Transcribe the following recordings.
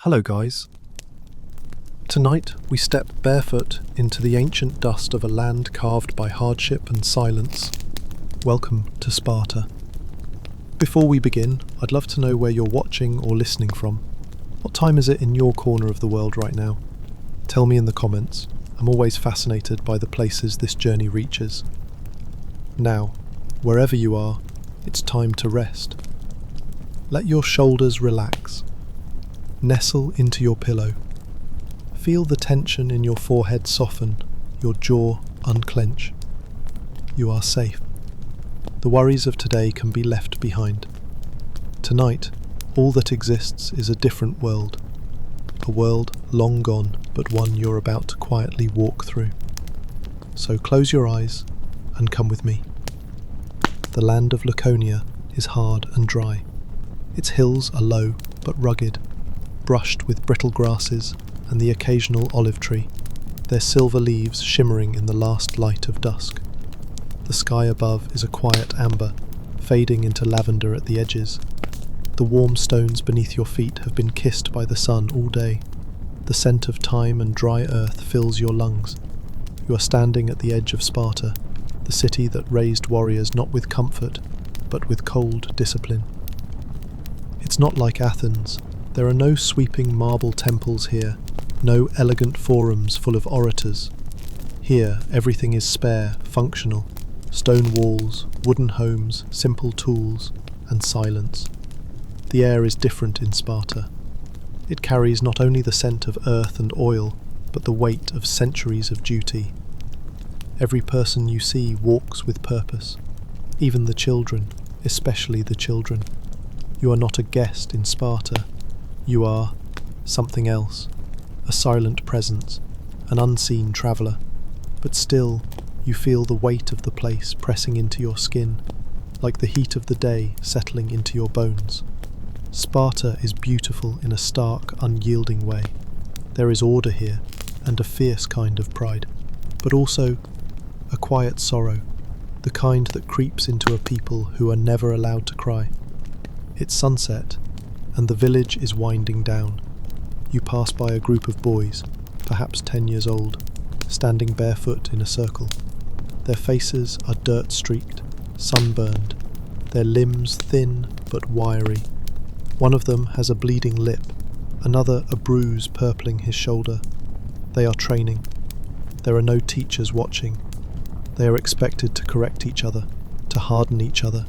Hello guys. Tonight we step barefoot into the ancient dust of a land carved by hardship and silence. Welcome to Sparta. Before we begin, I'd love to know where you're watching or listening from. What time is it in your corner of the world right now? Tell me in the comments. I'm always fascinated by the places this journey reaches. Now, wherever you are, it's time to rest. Let your shoulders relax. Nestle into your pillow. Feel the tension in your forehead soften, your jaw unclench. You are safe. The worries of today can be left behind. Tonight, all that exists is a different world. A world long gone, but one you're about to quietly walk through. So close your eyes and come with me. The land of Laconia is hard and dry. Its hills are low but rugged, brushed with brittle grasses and the occasional olive tree, their silver leaves shimmering in the last light of dusk. The sky above is a quiet amber, fading into lavender at the edges. The warm stones beneath your feet have been kissed by the sun all day. The scent of thyme and dry earth fills your lungs. You are standing at the edge of Sparta, the city that raised warriors not with comfort, but with cold discipline. It's not like Athens. There are no sweeping marble temples here, no elegant forums full of orators. Here, everything is spare, functional. Stone walls, wooden homes, simple tools, and silence. The air is different in Sparta. It carries not only the scent of earth and oil, but the weight of centuries of duty. Every person you see walks with purpose, even the children, especially the children. You are not a guest in Sparta. You are something else, a silent presence, an unseen traveller, but still you feel the weight of the place pressing into your skin, like the heat of the day settling into your bones. Sparta is beautiful in a stark, unyielding way. There is order here, and a fierce kind of pride, but also a quiet sorrow, the kind that creeps into a people who are never allowed to cry. It's sunset, and the village is winding down. You pass by a group of boys, perhaps 10 years old, standing barefoot in a circle. Their faces are dirt-streaked, sunburned, their limbs thin but wiry. One of them has a bleeding lip, another a bruise purpling his shoulder. They are training. There are no teachers watching. They are expected to correct each other, to harden each other.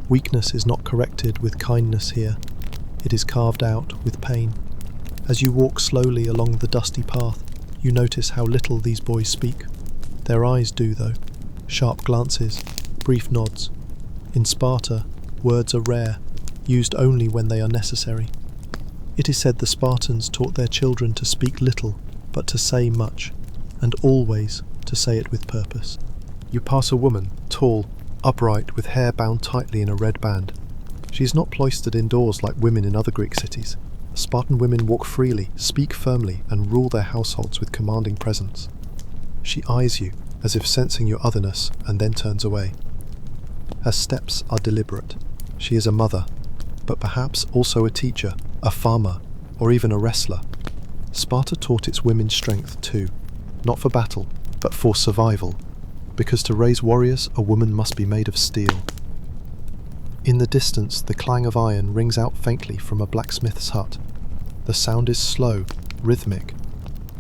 Weakness is not corrected with kindness here. It is carved out with pain. As you walk slowly along the dusty path, you notice how little these boys speak. Their eyes do, though. Sharp glances, brief nods. In Sparta, words are rare, used only when they are necessary. It is said the Spartans taught their children to speak little, but to say much, and always to say it with purpose. You pass a woman, tall, upright, with hair bound tightly in a red band. She is not cloistered indoors like women in other Greek cities. Spartan women walk freely, speak firmly, and rule their households with commanding presence. She eyes you, as if sensing your otherness, and then turns away. Her steps are deliberate. She is a mother, but perhaps also a teacher, a farmer, or even a wrestler. Sparta taught its women strength too, not for battle, but for survival, because to raise warriors, a woman must be made of steel. In the distance, the clang of iron rings out faintly from a blacksmith's hut. The sound is slow, rhythmic,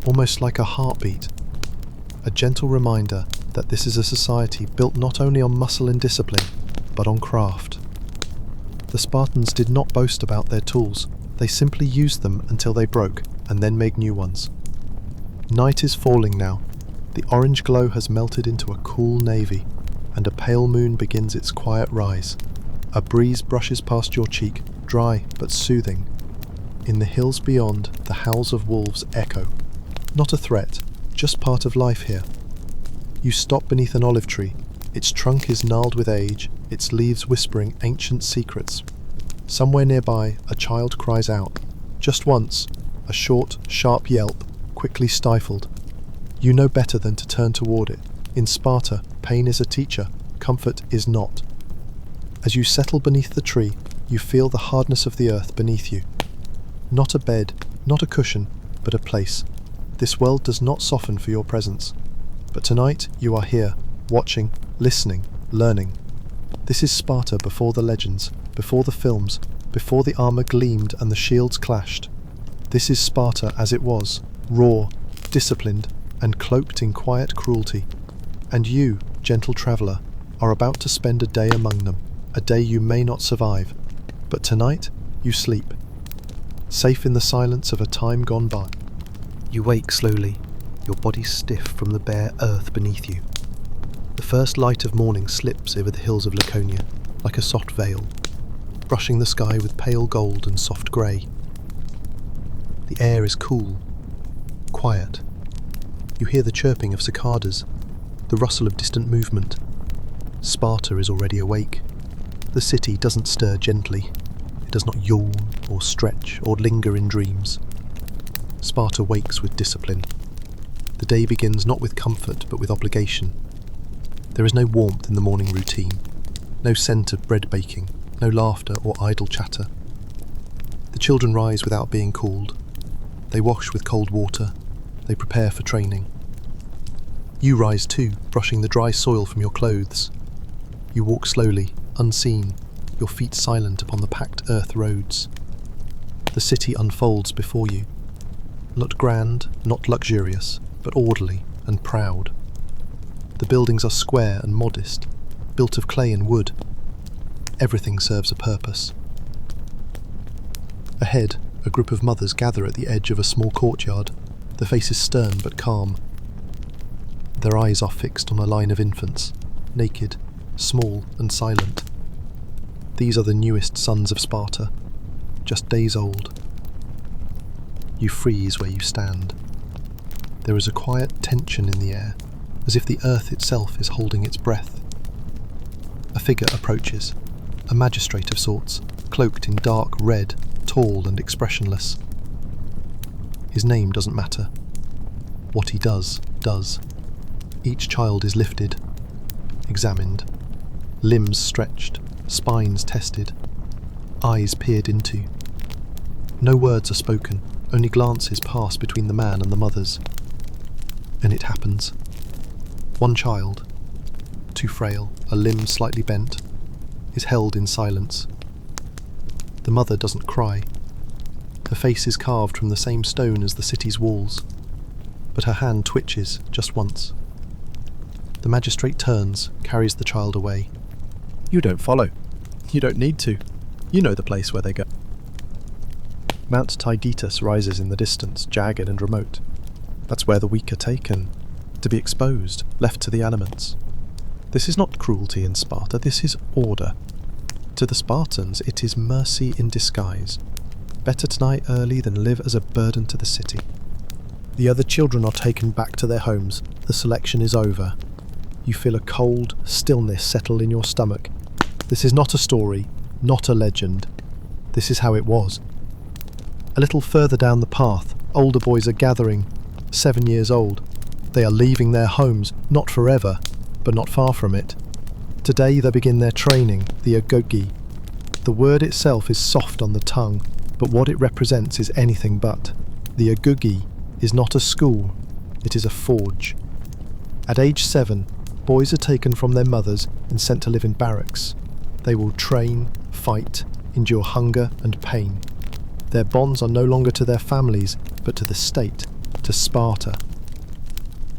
almost like a heartbeat. A gentle reminder that this is a society built not only on muscle and discipline, but on craft. The Spartans did not boast about their tools. They simply used them until they broke, and then made new ones. Night is falling now. The orange glow has melted into a cool navy, and a pale moon begins its quiet rise. A breeze brushes past your cheek, dry but soothing. In the hills beyond, the howls of wolves echo. Not a threat, just part of life here. You stop beneath an olive tree. Its trunk is gnarled with age, its leaves whispering ancient secrets. Somewhere nearby, a child cries out. Just once, a short, sharp yelp, quickly stifled. You know better than to turn toward it. In Sparta, pain is a teacher, comfort is not. As you settle beneath the tree, you feel the hardness of the earth beneath you. Not a bed, Not a cushion, but a place. This world does not soften for your presence. But tonight you are here, watching, listening, learning. This is Sparta before the legends, before the films, before the armour gleamed and the shields clashed. This is Sparta as it was, raw, disciplined, and cloaked in quiet cruelty. And you, gentle traveller, are about to spend a day among them, a day you may not survive. But tonight, you sleep, safe in the silence of a time gone by. You wake slowly, your body stiff from the bare earth beneath you. The first light of morning slips over the hills of Laconia, like a soft veil, brushing the sky with pale gold and soft grey. The air is cool, quiet. You hear the chirping of cicadas, the rustle of distant movement. Sparta is already awake. The city doesn't stir gently. It does not yawn or stretch or linger in dreams. Sparta wakes with discipline. The day begins not with comfort but with obligation. There is no warmth in the morning routine, no scent of bread baking, no laughter or idle chatter. The children rise without being called. They wash with cold water. They prepare for training. You rise too, brushing the dry soil from your clothes. You walk slowly, unseen, your feet silent upon the packed earth roads. The city unfolds before you. Not grand, not luxurious, but orderly and proud. The buildings are square and modest, built of clay and wood. Everything serves a purpose. Ahead, a group of mothers gather at the edge of a small courtyard, their faces stern but calm. Their eyes are fixed on a line of infants, naked, small and silent. These are the newest sons of Sparta, just days old. You freeze where you stand. There is a quiet tension in the air, as if the earth itself is holding its breath. A figure approaches, a magistrate of sorts, cloaked in dark red, tall and expressionless. His name doesn't matter. What he does, does. Each child is lifted, examined, limbs stretched, spines tested, eyes peered into. No words are spoken, only glances pass between the man and the mothers. And it happens. One child, too frail, a limb slightly bent, is held in silence. The mother doesn't cry. Her face is carved from the same stone as the city's walls, but her hand twitches just once. The magistrate turns, carries the child away. You don't follow. You don't need to. You know the place where they go. Mount Tydetus rises in the distance, jagged and remote. That's where the weak are taken, to be exposed, left to the elements. This is not cruelty in Sparta, this is order. To the Spartans, it is mercy in disguise. Better to die early than live as a burden to the city. The other children are taken back to their homes. The selection is over. You feel a cold stillness settle in your stomach. This is not a story, not a legend. This is how it was. A little further down the path, older boys are gathering, 7 years old. They are leaving their homes, not forever, but not far from it. Today they begin their training, the agogi. The word itself is soft on the tongue, but what it represents is anything but. The agogi is not a school, it is a forge. At age 7, boys are taken from their mothers and sent to live in barracks. They will train, fight, endure hunger and pain. Their bonds are no longer to their families, but to the state, to Sparta.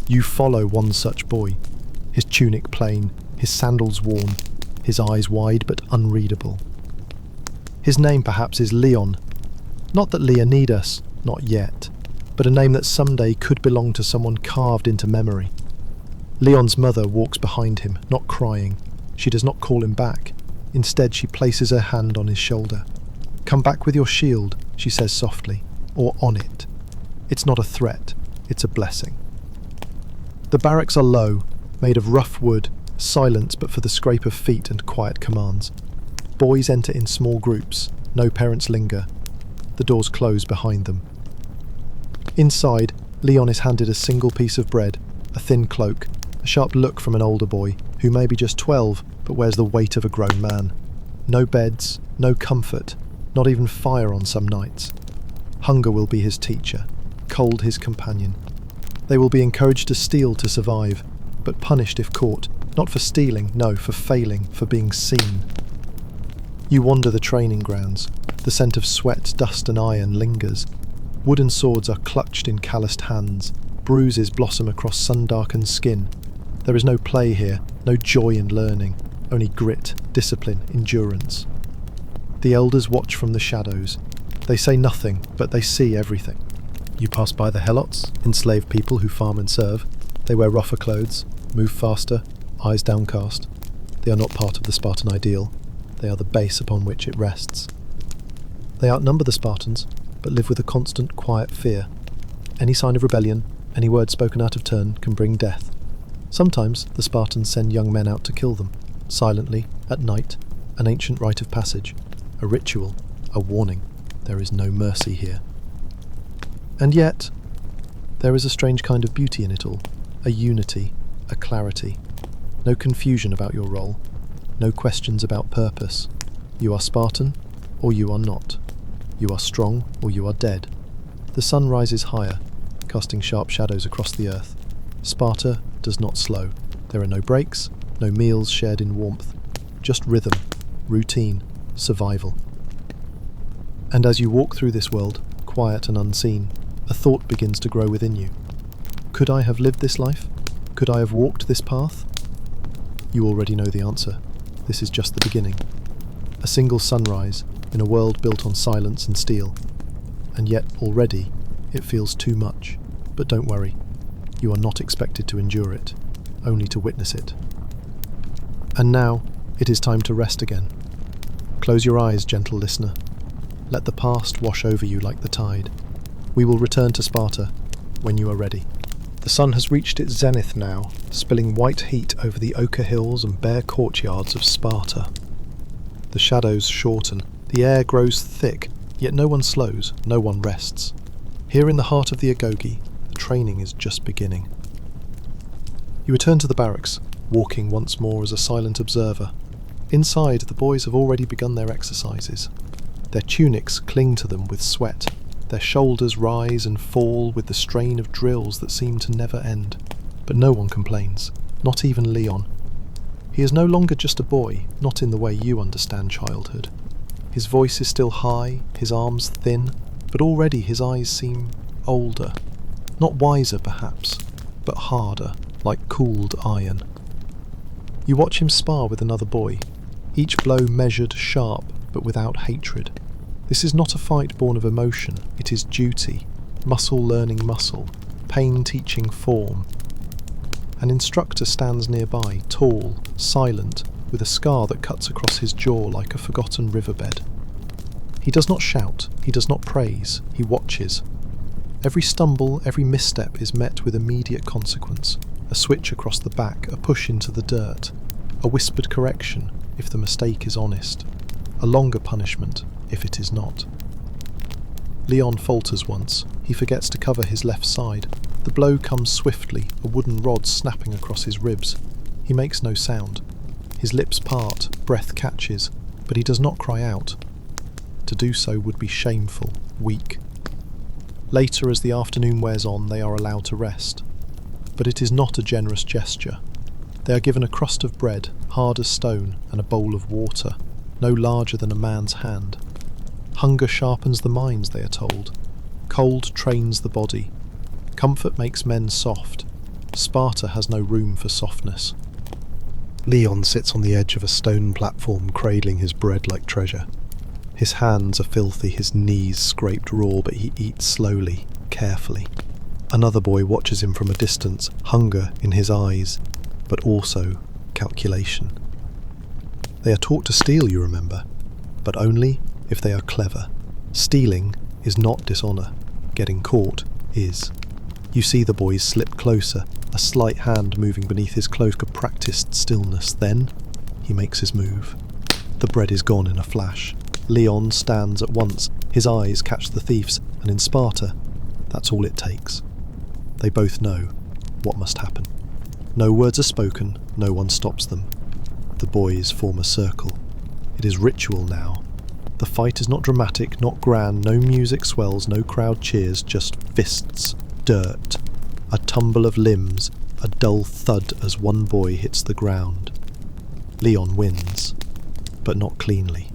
You follow one such boy, his tunic plain, his sandals worn, his eyes wide but unreadable. His name perhaps is Leon. Not that Leonidas, not yet, but a name that someday could belong to someone carved into memory. Leon's mother walks behind him, not crying. She does not call him back. Instead, she places her hand on his shoulder. "Come back with your shield," she says softly, "or on it." It's not a threat, it's a blessing. The barracks are low, made of rough wood, silent but for the scrape of feet and quiet commands. Boys enter in small groups, no parents linger. The doors close behind them. Inside, Leon is handed a single piece of bread, a thin cloak, a sharp look from an older boy, who may be just 12, but wears the weight of a grown man. No beds, no comfort, not even fire on some nights. Hunger will be his teacher, cold his companion. They will be encouraged to steal to survive, but punished if caught, not for stealing, no, for failing, for being seen. You wander the training grounds. The scent of sweat, dust and iron lingers. Wooden swords are clutched in calloused hands. Bruises blossom across sun-darkened skin. There is no play here, no joy in learning, only grit, discipline, endurance. The elders watch from the shadows. They say nothing, but they see everything. You pass by the helots, enslaved people who farm and serve. They wear rougher clothes, move faster, eyes downcast. They are not part of the Spartan ideal. They are the base upon which it rests. They outnumber the Spartans, but live with a constant, quiet fear. Any sign of rebellion, any word spoken out of turn, can bring death. Sometimes the Spartans send young men out to kill them, silently, at night, an ancient rite of passage, a ritual, a warning. There is no mercy here. And yet, there is a strange kind of beauty in it all, a unity, a clarity. No confusion about your role, no questions about purpose. You are Spartan, or you are not. You are strong, or you are dead. The sun rises higher, casting sharp shadows across the earth. Sparta does not slow. There are no breaks, no meals shared in warmth. Just rhythm, routine, survival. And as you walk through this world, quiet and unseen, a thought begins to grow within you. Could I have lived this life? Could I have walked this path? You already know the answer. This is just the beginning. A single sunrise in a world built on silence and steel. And yet already it feels too much. But don't worry. You are not expected to endure it, only to witness it. And now it is time to rest again. Close your eyes, gentle listener. Let the past wash over you like the tide. We will return to Sparta when you are ready. The sun has reached its zenith now, spilling white heat over the ochre hills and bare courtyards of Sparta. The shadows shorten, the air grows thick, yet no one slows, no one rests. Here in the heart of the Agoge, the training is just beginning. You return to the barracks, walking once more as a silent observer. Inside, the boys have already begun their exercises. Their tunics cling to them with sweat. Their shoulders rise and fall with the strain of drills that seem to never end. But no one complains, not even Leon. He is no longer just a boy, not in the way you understand childhood. His voice is still high, his arms thin, but already his eyes seem older. Not wiser, perhaps, but harder, like cooled iron. You watch him spar with another boy, each blow measured, sharp, but without hatred. This is not a fight born of emotion, it is duty, muscle learning muscle, pain teaching form. An instructor stands nearby, tall, silent, with a scar that cuts across his jaw like a forgotten riverbed. He does not shout, he does not praise, he watches. Every stumble, every misstep is met with immediate consequence, a switch across the back, a push into the dirt, a whispered correction if the mistake is honest, a longer punishment if it is not. Leon falters once. He forgets to cover his left side. The blow comes swiftly, a wooden rod snapping across his ribs. He makes no sound. His lips part, breath catches, but he does not cry out. To do so would be shameful, weak. Later, as the afternoon wears on, they are allowed to rest. But it is not a generous gesture. They are given a crust of bread, hard as stone, and a bowl of water, no larger than a man's hand. Hunger sharpens the minds, they are told. Cold trains the body. Comfort makes men soft. Sparta has no room for softness. Leon sits on the edge of a stone platform, cradling his bread like treasure. His hands are filthy, his knees scraped raw, but he eats slowly, carefully. Another boy watches him from a distance, hunger in his eyes, but also calculation. They are taught to steal, you remember, but only if they are clever. Stealing is not dishonour. Getting caught is. You see the boys slip closer, a slight hand moving beneath his cloak of practised stillness. Then he makes his move. The bread is gone in a flash. Leon stands at once. His eyes catch the thief's, and in Sparta, that's all it takes. They both know what must happen. No words are spoken, no one stops them. The boys form a circle. It is ritual now. The fight is not dramatic, not grand, no music swells, no crowd cheers, just fists, dirt, a tumble of limbs, a dull thud as one boy hits the ground. Leon wins, but not cleanly.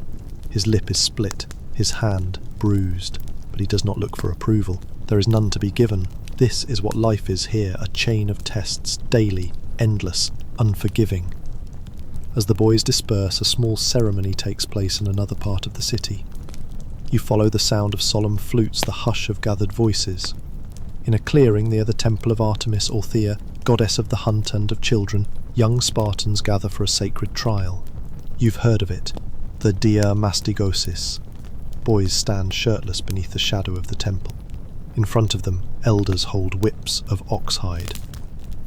His lip is split, his hand bruised, but he does not look for approval. There is none to be given. This is what life is here, a chain of tests, daily, endless, unforgiving. As the boys disperse, a small ceremony takes place in another part of the city. You follow the sound of solemn flutes, the hush of gathered voices. In a clearing near the temple of Artemis or Thea, goddess of the hunt and of children, young Spartans gather for a sacred trial. You've heard of it, the Dia Mastigosis. Boys stand shirtless beneath the shadow of the temple. In front of them, elders hold whips of oxhide.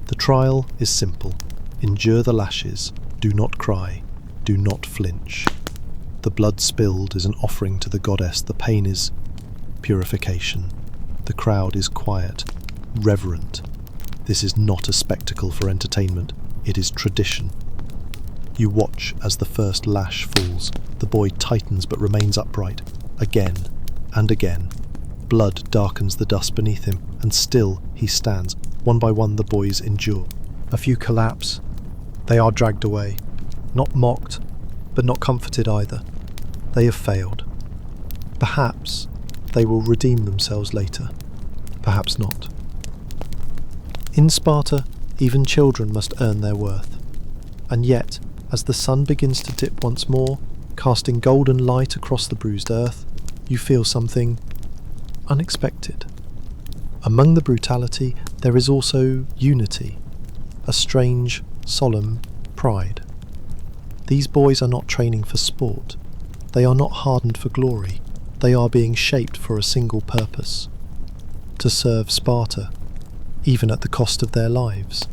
The trial is simple. Endure the lashes. Do not cry. Do not flinch. The blood spilled is an offering to the goddess. The pain is purification. The crowd is quiet, reverent. This is not a spectacle for entertainment. It is tradition. You watch as the first lash falls. The boy tightens but remains upright. Again and again. Blood darkens the dust beneath him, and still he stands. One by one the boys endure. A few collapse. They are dragged away. Not mocked, but not comforted either. They have failed. Perhaps they will redeem themselves later. Perhaps not. In Sparta, even children must earn their worth. And yet, as the sun begins to dip once more, casting golden light across the bruised earth, you feel something unexpected. Among the brutality, there is also unity, a strange, solemn pride. These boys are not training for sport. They are not hardened for glory. They are being shaped for a single purpose: to serve Sparta, even at the cost of their lives.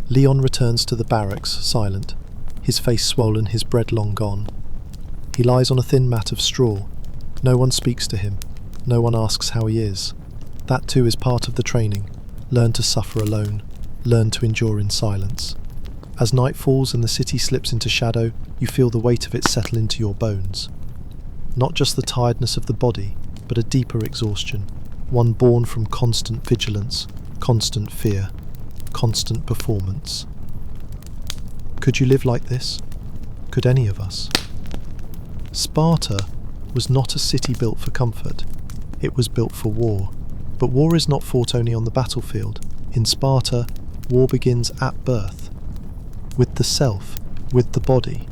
Leon returns to the barracks, silent, his face swollen, his bread long gone. He lies on a thin mat of straw. No one speaks to him. No one asks how he is. That too is part of the training. Learn to suffer alone. Learn to endure in silence. As night falls and the city slips into shadow, you feel the weight of it settle into your bones. Not just the tiredness of the body, but a deeper exhaustion, one born from constant vigilance, constant fear, constant performance. Could you live like this? Could any of us? Sparta was not a city built for comfort. It was built for war. But war is not fought only on the battlefield. In Sparta, war begins at birth, with the self, with the body,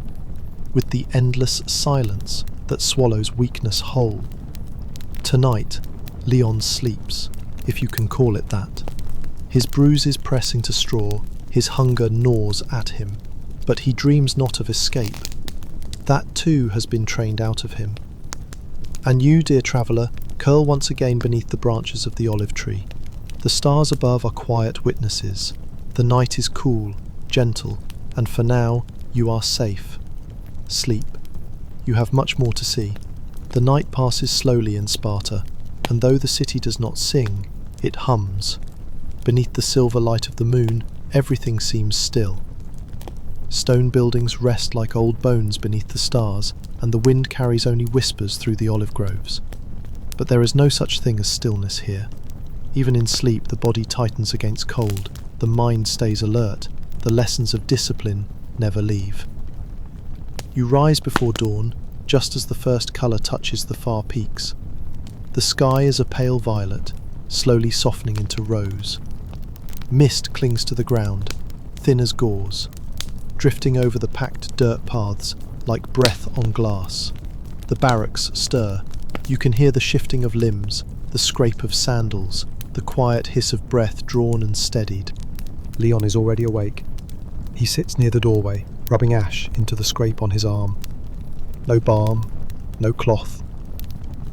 with the endless silence that swallows weakness whole. Tonight, Leon sleeps, if you can call it that. His bruises press into straw, his hunger gnaws at him, but he dreams not of escape. That too has been trained out of him. And you, dear traveller, curl once again beneath the branches of the olive tree. The stars above are quiet witnesses. The night is cool, gentle, and for now you are safe. Sleep. You have much more to see. The night passes slowly in Sparta, and though the city does not sing, it hums. Beneath the silver light of the moon, everything seems still. Stone buildings rest like old bones beneath the stars, and the wind carries only whispers through the olive groves. But there is no such thing as stillness here. Even in sleep, the body tightens against cold, the mind stays alert, the lessons of discipline never leave. You rise before dawn, just as the first colour touches the far peaks. The sky is a pale violet, slowly softening into rose. Mist clings to the ground, thin as gauze, drifting over the packed dirt paths like breath on glass. The barracks stir. You can hear the shifting of limbs, the scrape of sandals, the quiet hiss of breath drawn and steadied. Leon is already awake. He sits near the doorway, rubbing ash into the scrape on his arm. No balm, no cloth,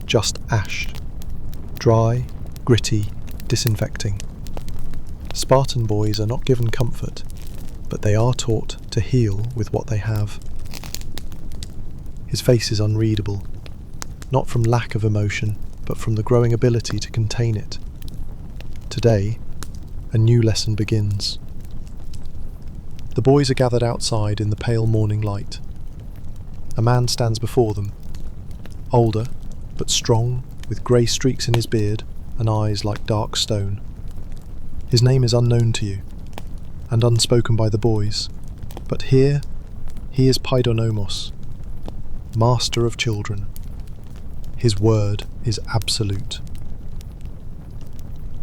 just ash. Dry, gritty, disinfecting. Spartan boys are not given comfort, but they are taught to heal with what they have. His face is unreadable, not from lack of emotion, but from the growing ability to contain it. Today, a new lesson begins. The boys are gathered outside in the pale morning light. A man stands before them. older, but strong, with grey streaks in his beard and eyes like dark stone. His name is unknown to you, and unspoken by the boys, but here he is Paidonomos, master of children. His word is absolute.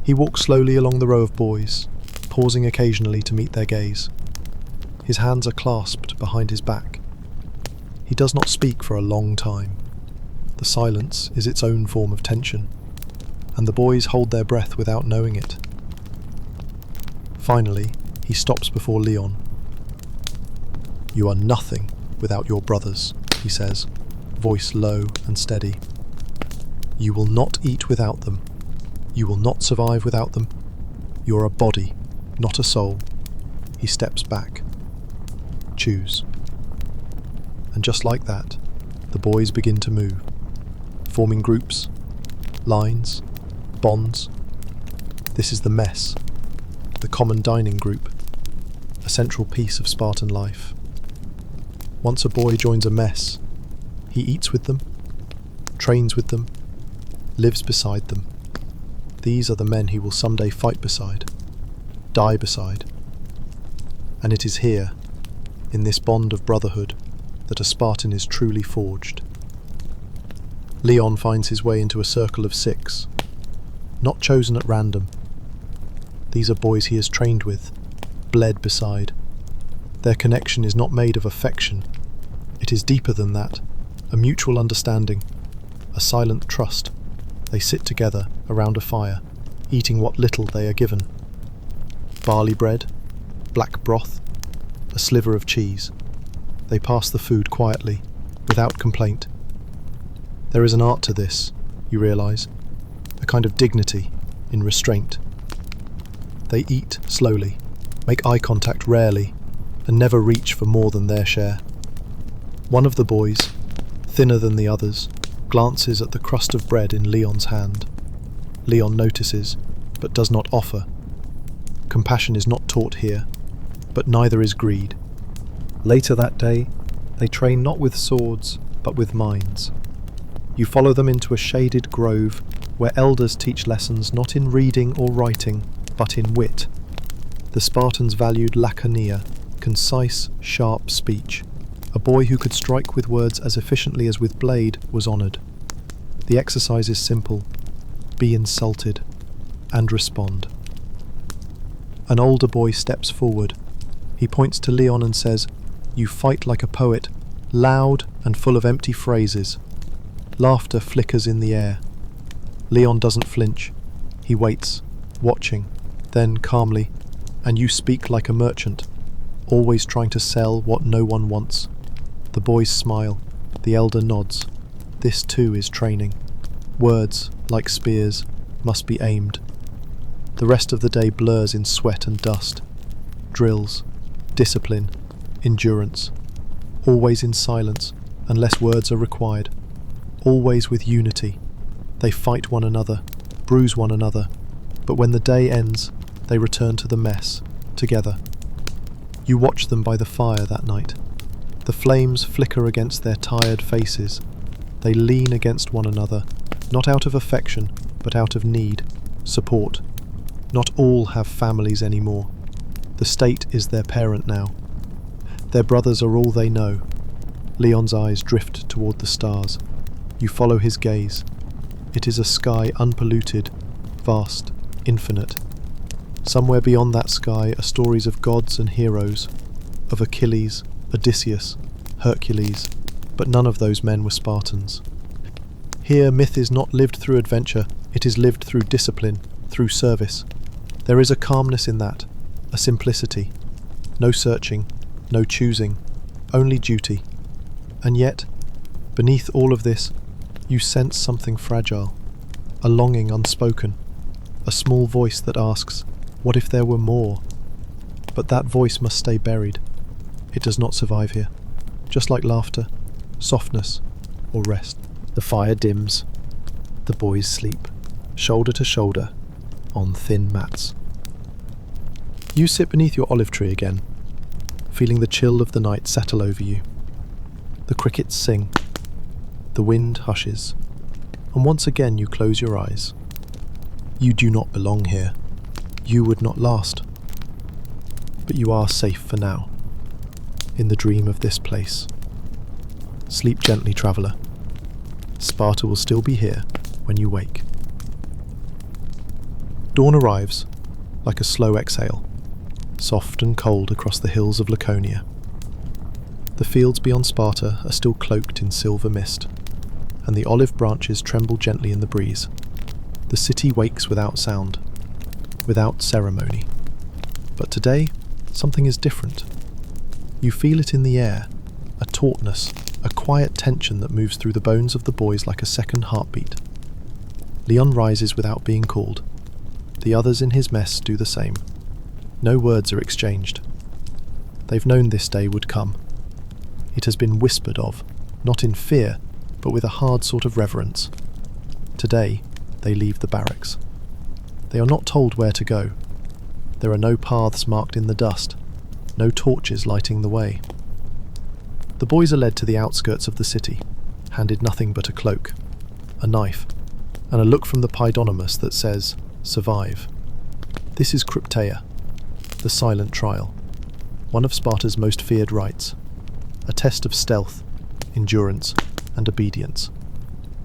He walks slowly along the row of boys, pausing occasionally to meet their gaze. His hands are clasped behind his back. He does not speak for a long time. The silence is its own form of tension, and the boys hold their breath without knowing it. Finally, he stops before Leon. "You are nothing without your brothers," he says, voice low and steady. "You will not eat without them. You will not survive without them. You're a body, not a soul." He steps back. "Choose." And just like that, the boys begin to move, forming groups, lines, bonds. This is the mess, the common dining group, a central piece of Spartan life. Once a boy joins a mess, he eats with them, trains with them, lives beside them. These are the men he will someday fight beside, die beside. And it is here, in this bond of brotherhood, that a Spartan is truly forged. Leon finds his way into a circle of 6, not chosen at random. These are boys he has trained with, bled beside. Their connection is not made of affection. It is deeper than that, a mutual understanding, a silent trust. They sit together around a fire, eating what little they are given. Barley bread, black broth, a sliver of cheese. They pass the food quietly, without complaint. There is an art to this, you realise, a kind of dignity in restraint. They eat slowly, make eye contact rarely, and never reach for more than their share. One of the boys, thinner than the others, glances at the crust of bread in Leon's hand. Leon notices, but does not offer. Compassion is not taught here, but neither is greed. Later that day, they train not with swords, but with minds. You follow them into a shaded grove where elders teach lessons not in reading or writing, but in wit. The Spartans valued laconia, concise, sharp speech. A boy who could strike with words as efficiently as with blade was honoured. The exercise is simple. Be insulted, and respond. An older boy steps forward. He points to Leon and says, "You fight like a poet, loud and full of empty phrases." Laughter flickers in the air. Leon doesn't flinch. He waits, watching, then calmly, "And you speak like a merchant, always trying to sell what no one wants." The boys smile. The elder nods. This too is training. Words, like spears, must be aimed. The rest of the day blurs in sweat and dust. Drills, discipline, endurance. Always in silence, unless words are required. Always with unity. They fight one another, bruise one another, but when the day ends, they return to the mess, together. You watch them by the fire that night. The flames flicker against their tired faces. They lean against one another, not out of affection, but out of need, support. Not all have families anymore. The state is their parent now. Their brothers are all they know. Leon's eyes drift toward the stars. You follow his gaze. It is a sky unpolluted, vast, infinite. Somewhere beyond that sky are stories of gods and heroes, of Achilles, Odysseus, Hercules, but none of those men were Spartans. Here myth is not lived through adventure, it is lived through discipline, through service. There is a calmness in that, a simplicity. No searching, no choosing, only duty. And yet, beneath all of this, you sense something fragile, a longing unspoken, a small voice that asks, what if there were more? But that voice must stay buried. It does not survive here, just like laughter, softness, or rest. The fire dims. The boys sleep, shoulder to shoulder, on thin mats. You sit beneath your olive tree again, feeling the chill of the night settle over you. The crickets sing. The wind hushes, and once again you close your eyes. You do not belong here. You would not last. But you are safe for now, in the dream of this place. Sleep gently, traveller. Sparta will still be here when you wake. Dawn arrives, like a slow exhale, soft and cold across the hills of Laconia. The fields beyond Sparta are still cloaked in silver mist, and the olive branches tremble gently in the breeze. The city wakes without sound, without ceremony. But today, something is different. You feel it in the air, a tautness, a quiet tension that moves through the bones of the boys like a second heartbeat. Leon rises without being called. The others in his mess do the same. No words are exchanged. They've known this day would come. It has been whispered of, not in fear, but with a hard sort of reverence. Today, they leave the barracks. They are not told where to go. There are no paths marked in the dust, no torches lighting the way. The boys are led to the outskirts of the city, handed nothing but a cloak, a knife, and a look from the Paidonymus that says, "Survive." This is Crypteia, the silent trial, one of Sparta's most feared rites, a test of stealth, endurance, and obedience,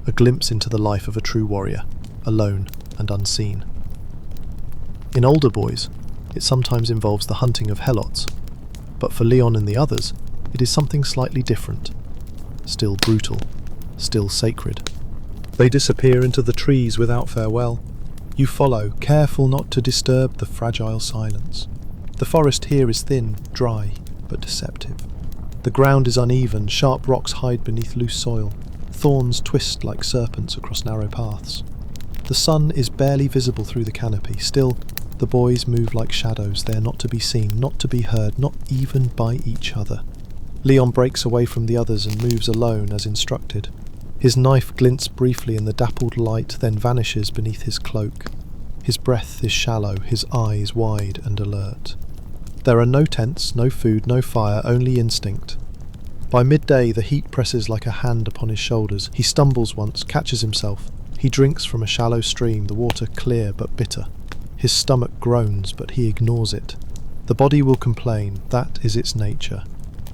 a glimpse into the life of a true warrior, alone and unseen. In older boys, it sometimes involves the hunting of helots, but for Leon and the others, it is something slightly different, still brutal, still sacred. They disappear into the trees without farewell. You follow, careful not to disturb the fragile silence. The forest here is thin, dry, but deceptive. The ground is uneven, sharp rocks hide beneath loose soil. Thorns twist like serpents across narrow paths. The sun is barely visible through the canopy. Still, the boys move like shadows. They are not to be seen, not to be heard, not even by each other. Leon breaks away from the others and moves alone as instructed. His knife glints briefly in the dappled light, then vanishes beneath his cloak. His breath is shallow, his eyes wide and alert. There are no tents, no food, no fire, only instinct. By midday, the heat presses like a hand upon his shoulders. He stumbles once, catches himself. He drinks from a shallow stream, the water clear but bitter. His stomach groans, but he ignores it. The body will complain, that is its nature.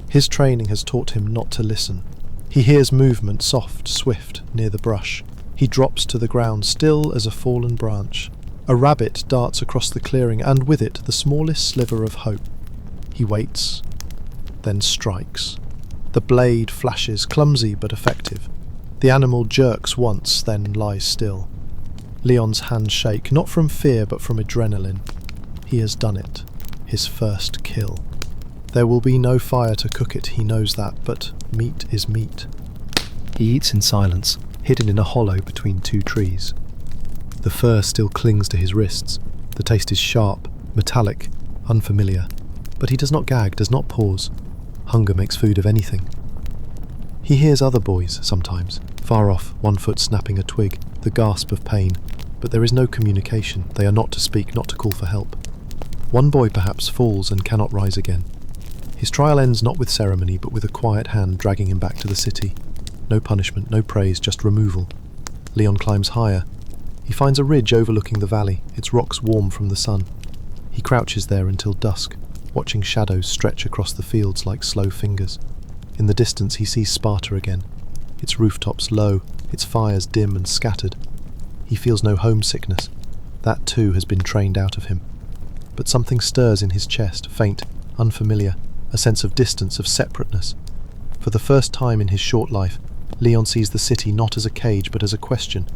His training has taught him not to listen. He hears movement, soft, swift, near the brush. He drops to the ground, still as a fallen branch. A rabbit darts across the clearing, and with it the smallest sliver of hope. He waits, then strikes. The blade flashes, clumsy but effective. The animal jerks once, then lies still. Leon's hands shake, not from fear but from adrenaline. He has done it. His first kill. There will be no fire to cook it, he knows that, but meat is meat. He eats in silence, hidden in a hollow between two trees. The fur still clings to his wrists. The taste is sharp, metallic, unfamiliar. But he does not gag, does not pause. Hunger makes food of anything. He hears other boys, sometimes, far off, one foot snapping a twig, the gasp of pain. But there is no communication. They are not to speak, not to call for help. One boy perhaps falls and cannot rise again. His trial ends not with ceremony, but with a quiet hand dragging him back to the city. No punishment, no praise, just removal. Leon climbs higher. He finds a ridge overlooking the valley, its rocks warm from the sun. He crouches there until dusk, watching shadows stretch across the fields like slow fingers. In the distance he sees Sparta again, its rooftops low, its fires dim and scattered. He feels no homesickness. That too has been trained out of him. But something stirs in his chest, faint, unfamiliar, a sense of distance, of separateness. For the first time in his short life, Leon sees the city not as a cage but as a question.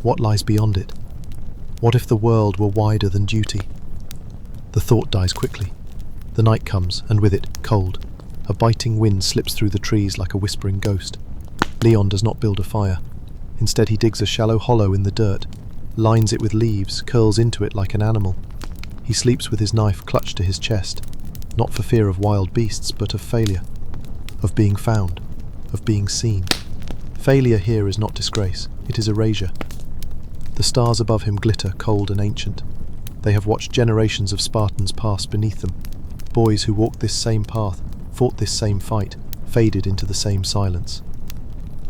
What lies beyond it? What if the world were wider than duty? The thought dies quickly. The night comes, and with it, cold. A biting wind slips through the trees like a whispering ghost. Leon does not build a fire. Instead he digs a shallow hollow in the dirt, lines it with leaves, curls into it like an animal. He sleeps with his knife clutched to his chest, not for fear of wild beasts, but of failure, of being found, of being seen. Failure here is not disgrace, it is erasure. The stars above him glitter, cold and ancient. They have watched generations of Spartans pass beneath them. Boys who walked this same path, fought this same fight, faded into the same silence.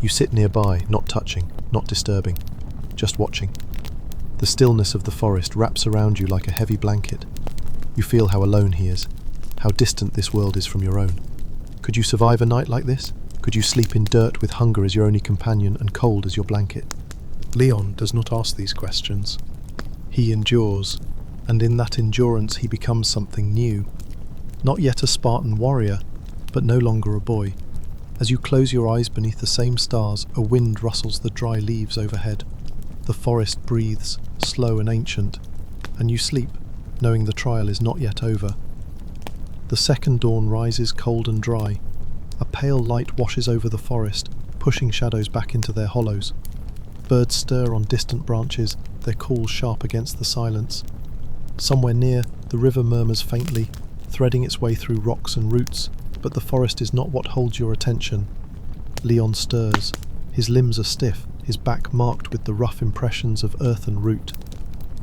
You sit nearby, not touching, not disturbing, just watching. The stillness of the forest wraps around you like a heavy blanket. You feel how alone he is, how distant this world is from your own. Could you survive a night like this? Could you sleep in dirt with hunger as your only companion and cold as your blanket? Leon does not ask these questions. He endures, and in that endurance he becomes something new. Not yet a Spartan warrior, but no longer a boy. As you close your eyes beneath the same stars, a wind rustles the dry leaves overhead. The forest breathes, slow and ancient, and you sleep, knowing the trial is not yet over. The second dawn rises cold and dry. A pale light washes over the forest, pushing shadows back into their hollows. Birds stir on distant branches, their calls sharp against the silence. Somewhere near, the river murmurs faintly, threading its way through rocks and roots, but the forest is not what holds your attention. Leon stirs. His limbs are stiff, his back marked with the rough impressions of earth and root.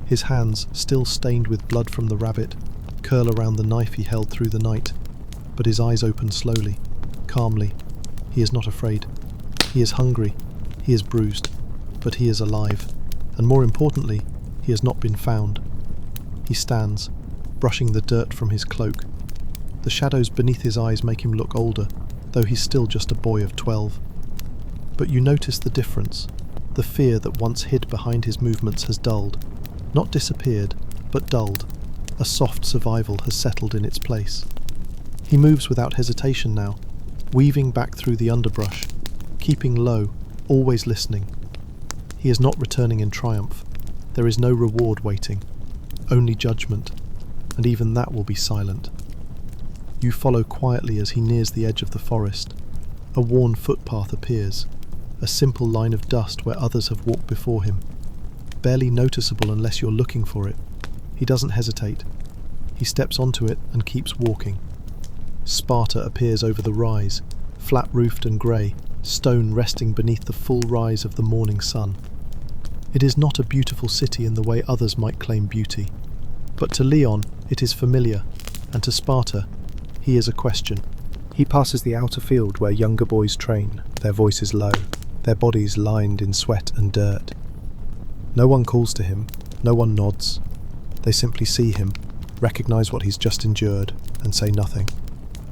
His hands, still stained with blood from the rabbit, curl around the knife he held through the night, but his eyes open slowly, calmly. He is not afraid. He is hungry. He is bruised. But he is alive, and more importantly, he has not been found. He stands, brushing the dirt from his cloak. The shadows beneath his eyes make him look older, though he's still just a boy of 12. But you notice the difference. The fear that once hid behind his movements has dulled. Not disappeared, but dulled. A soft survival has settled in its place. He moves without hesitation now, weaving back through the underbrush, keeping low, always listening. He is not returning in triumph. There is no reward waiting, only judgment, and even that will be silent. You follow quietly as he nears the edge of the forest. A worn footpath appears, a simple line of dust where others have walked before him. Barely noticeable unless you're looking for it. He doesn't hesitate. He steps onto it and keeps walking. Sparta appears over the rise, flat-roofed and grey, stone resting beneath the full rise of the morning sun. It is not a beautiful city in the way others might claim beauty, but to Leon it is familiar, and to Sparta he is a question. He passes the outer field where younger boys train, their voices low, their bodies lined in sweat and dirt. No one calls to him, no one nods. They simply see him, recognise what he's just endured, and say nothing.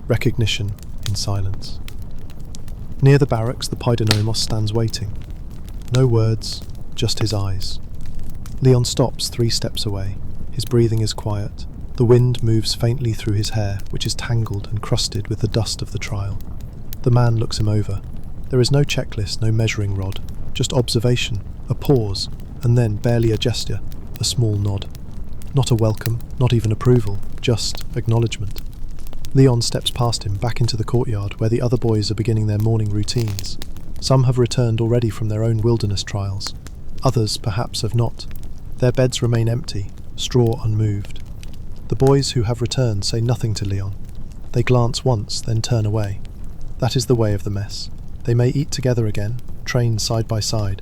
Recognition in silence. Near the barracks, the Paidonomos stands waiting. No words, just his eyes. Leon stops 3 steps away. His breathing is quiet. The wind moves faintly through his hair, which is tangled and crusted with the dust of the trial. The man looks him over. There is no checklist, no measuring rod, just observation, a pause, and then barely a gesture, a small nod. Not a welcome, not even approval, just acknowledgement. Leon steps past him back into the courtyard where the other boys are beginning their morning routines. Some have returned already from their own wilderness trials. Others perhaps have not. Their beds remain empty, straw unmoved. The boys who have returned say nothing to Leon. They glance once, then turn away. That is the way of the mess. They may eat together again, train side by side,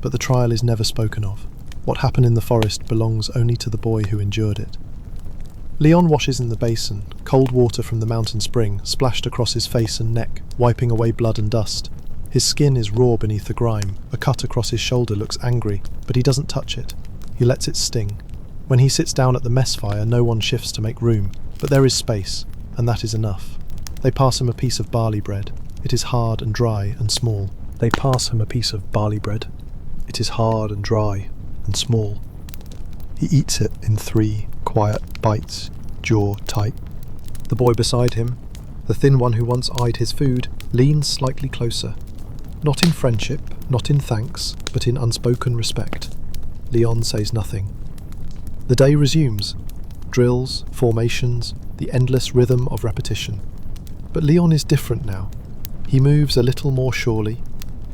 but the trial is never spoken of. What happened in the forest belongs only to the boy who endured it. Leon washes in the basin, cold water from the mountain spring splashed across his face and neck, wiping away blood and dust. His skin is raw beneath the grime. A cut across his shoulder looks angry, but he doesn't touch it. He lets it sting. When he sits down at the mess fire, no one shifts to make room, but there is space, and that is enough. They pass him a piece of barley bread. It is hard and dry and small. They pass him a piece of barley bread. It is hard and dry and small. He eats it in 3 quiet bites, jaw tight. The boy beside him, the thin one who once eyed his food, leans slightly closer. Not in friendship, not in thanks, but in unspoken respect. Leon says nothing. The day resumes. Drills, formations, the endless rhythm of repetition. But Leon is different now. He moves a little more surely.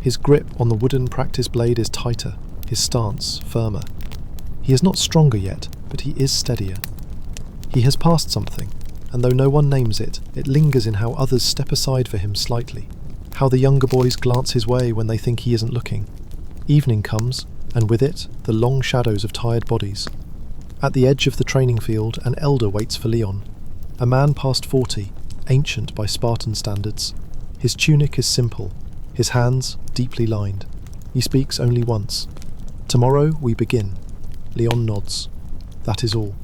His grip on the wooden practice blade is tighter, his stance firmer. He is not stronger yet, but he is steadier. He has passed something, and though no one names it, it lingers in how others step aside for him slightly, how the younger boys glance his way when they think he isn't looking. Evening comes, and with it, the long shadows of tired bodies. At the edge of the training field, an elder waits for Leon. A man past 40, ancient by Spartan standards. His tunic is simple, his hands deeply lined. He speaks only once. "Tomorrow we begin." Leon nods. That is all.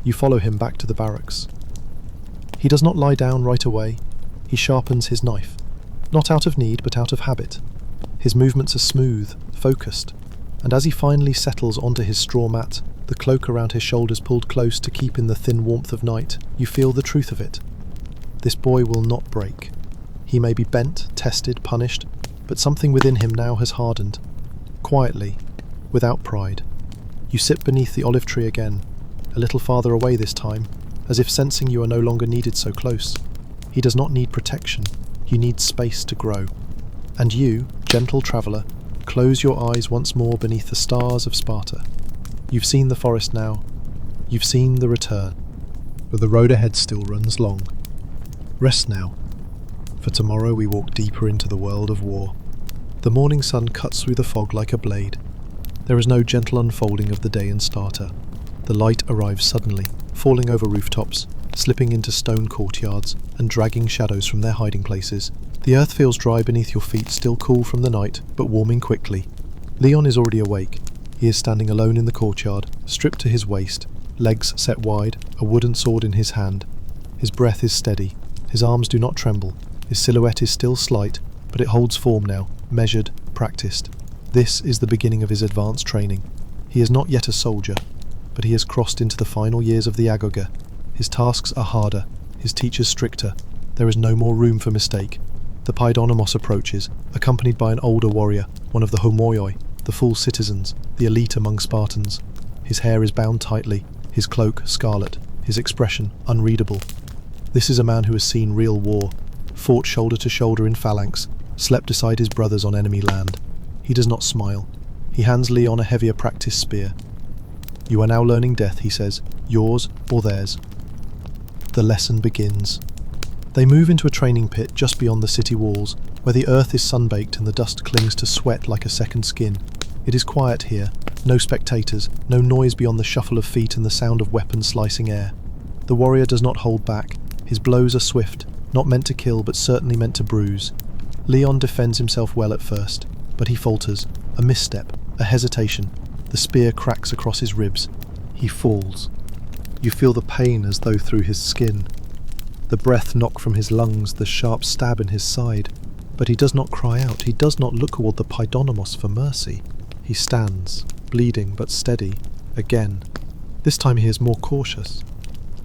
You follow him back to the barracks. He does not lie down right away. He sharpens his knife. Not out of need, but out of habit. His movements are smooth, focused, and as he finally settles onto his straw mat, the cloak around his shoulders pulled close to keep in the thin warmth of night, you feel the truth of it. This boy will not break. He may be bent, tested, punished, but something within him now has hardened. Quietly, without pride. You sit beneath the olive tree again, a little farther away this time, as if sensing you are no longer needed so close. He does not need protection. You need space to grow. And you, gentle traveller, close your eyes once more beneath the stars of Sparta. You've seen the forest now. You've seen the return. But the road ahead still runs long. Rest now, for tomorrow we walk deeper into the world of war. The morning sun cuts through the fog like a blade. There is no gentle unfolding of the day in Sparta. The light arrives suddenly, falling over rooftops, slipping into stone courtyards, and dragging shadows from their hiding places. The earth feels dry beneath your feet, still cool from the night, but warming quickly. Leon is already awake. He is standing alone in the courtyard, stripped to his waist, legs set wide, a wooden sword in his hand. His breath is steady. His arms do not tremble. His silhouette is still slight, but it holds form now, measured, practiced. This is the beginning of his advanced training. He is not yet a soldier, but he has crossed into the final years of the agoge. His tasks are harder, his teachers stricter. There is no more room for mistake. The Paidonomos approaches, accompanied by an older warrior, one of the homoioi, the full citizens, the elite among Spartans. His hair is bound tightly, his cloak scarlet, his expression unreadable. This is a man who has seen real war, fought shoulder to shoulder in phalanx, slept beside his brothers on enemy land. He does not smile. He hands Leon a heavier practice spear. "You are now learning death," he says, "yours or theirs." The lesson begins. They move into a training pit just beyond the city walls, where the earth is sunbaked and the dust clings to sweat like a second skin. It is quiet here, no spectators, no noise beyond the shuffle of feet and the sound of weapons slicing air. The warrior does not hold back. His blows are swift, not meant to kill but certainly meant to bruise. Leon defends himself well at first, but he falters. A misstep, a hesitation. The spear cracks across his ribs. He falls. You feel the pain as though through his skin. The breath knocked from his lungs, the sharp stab in his side. But he does not cry out. He does not look toward the Paidonomos for mercy. He stands, bleeding but steady, again. This time he is more cautious.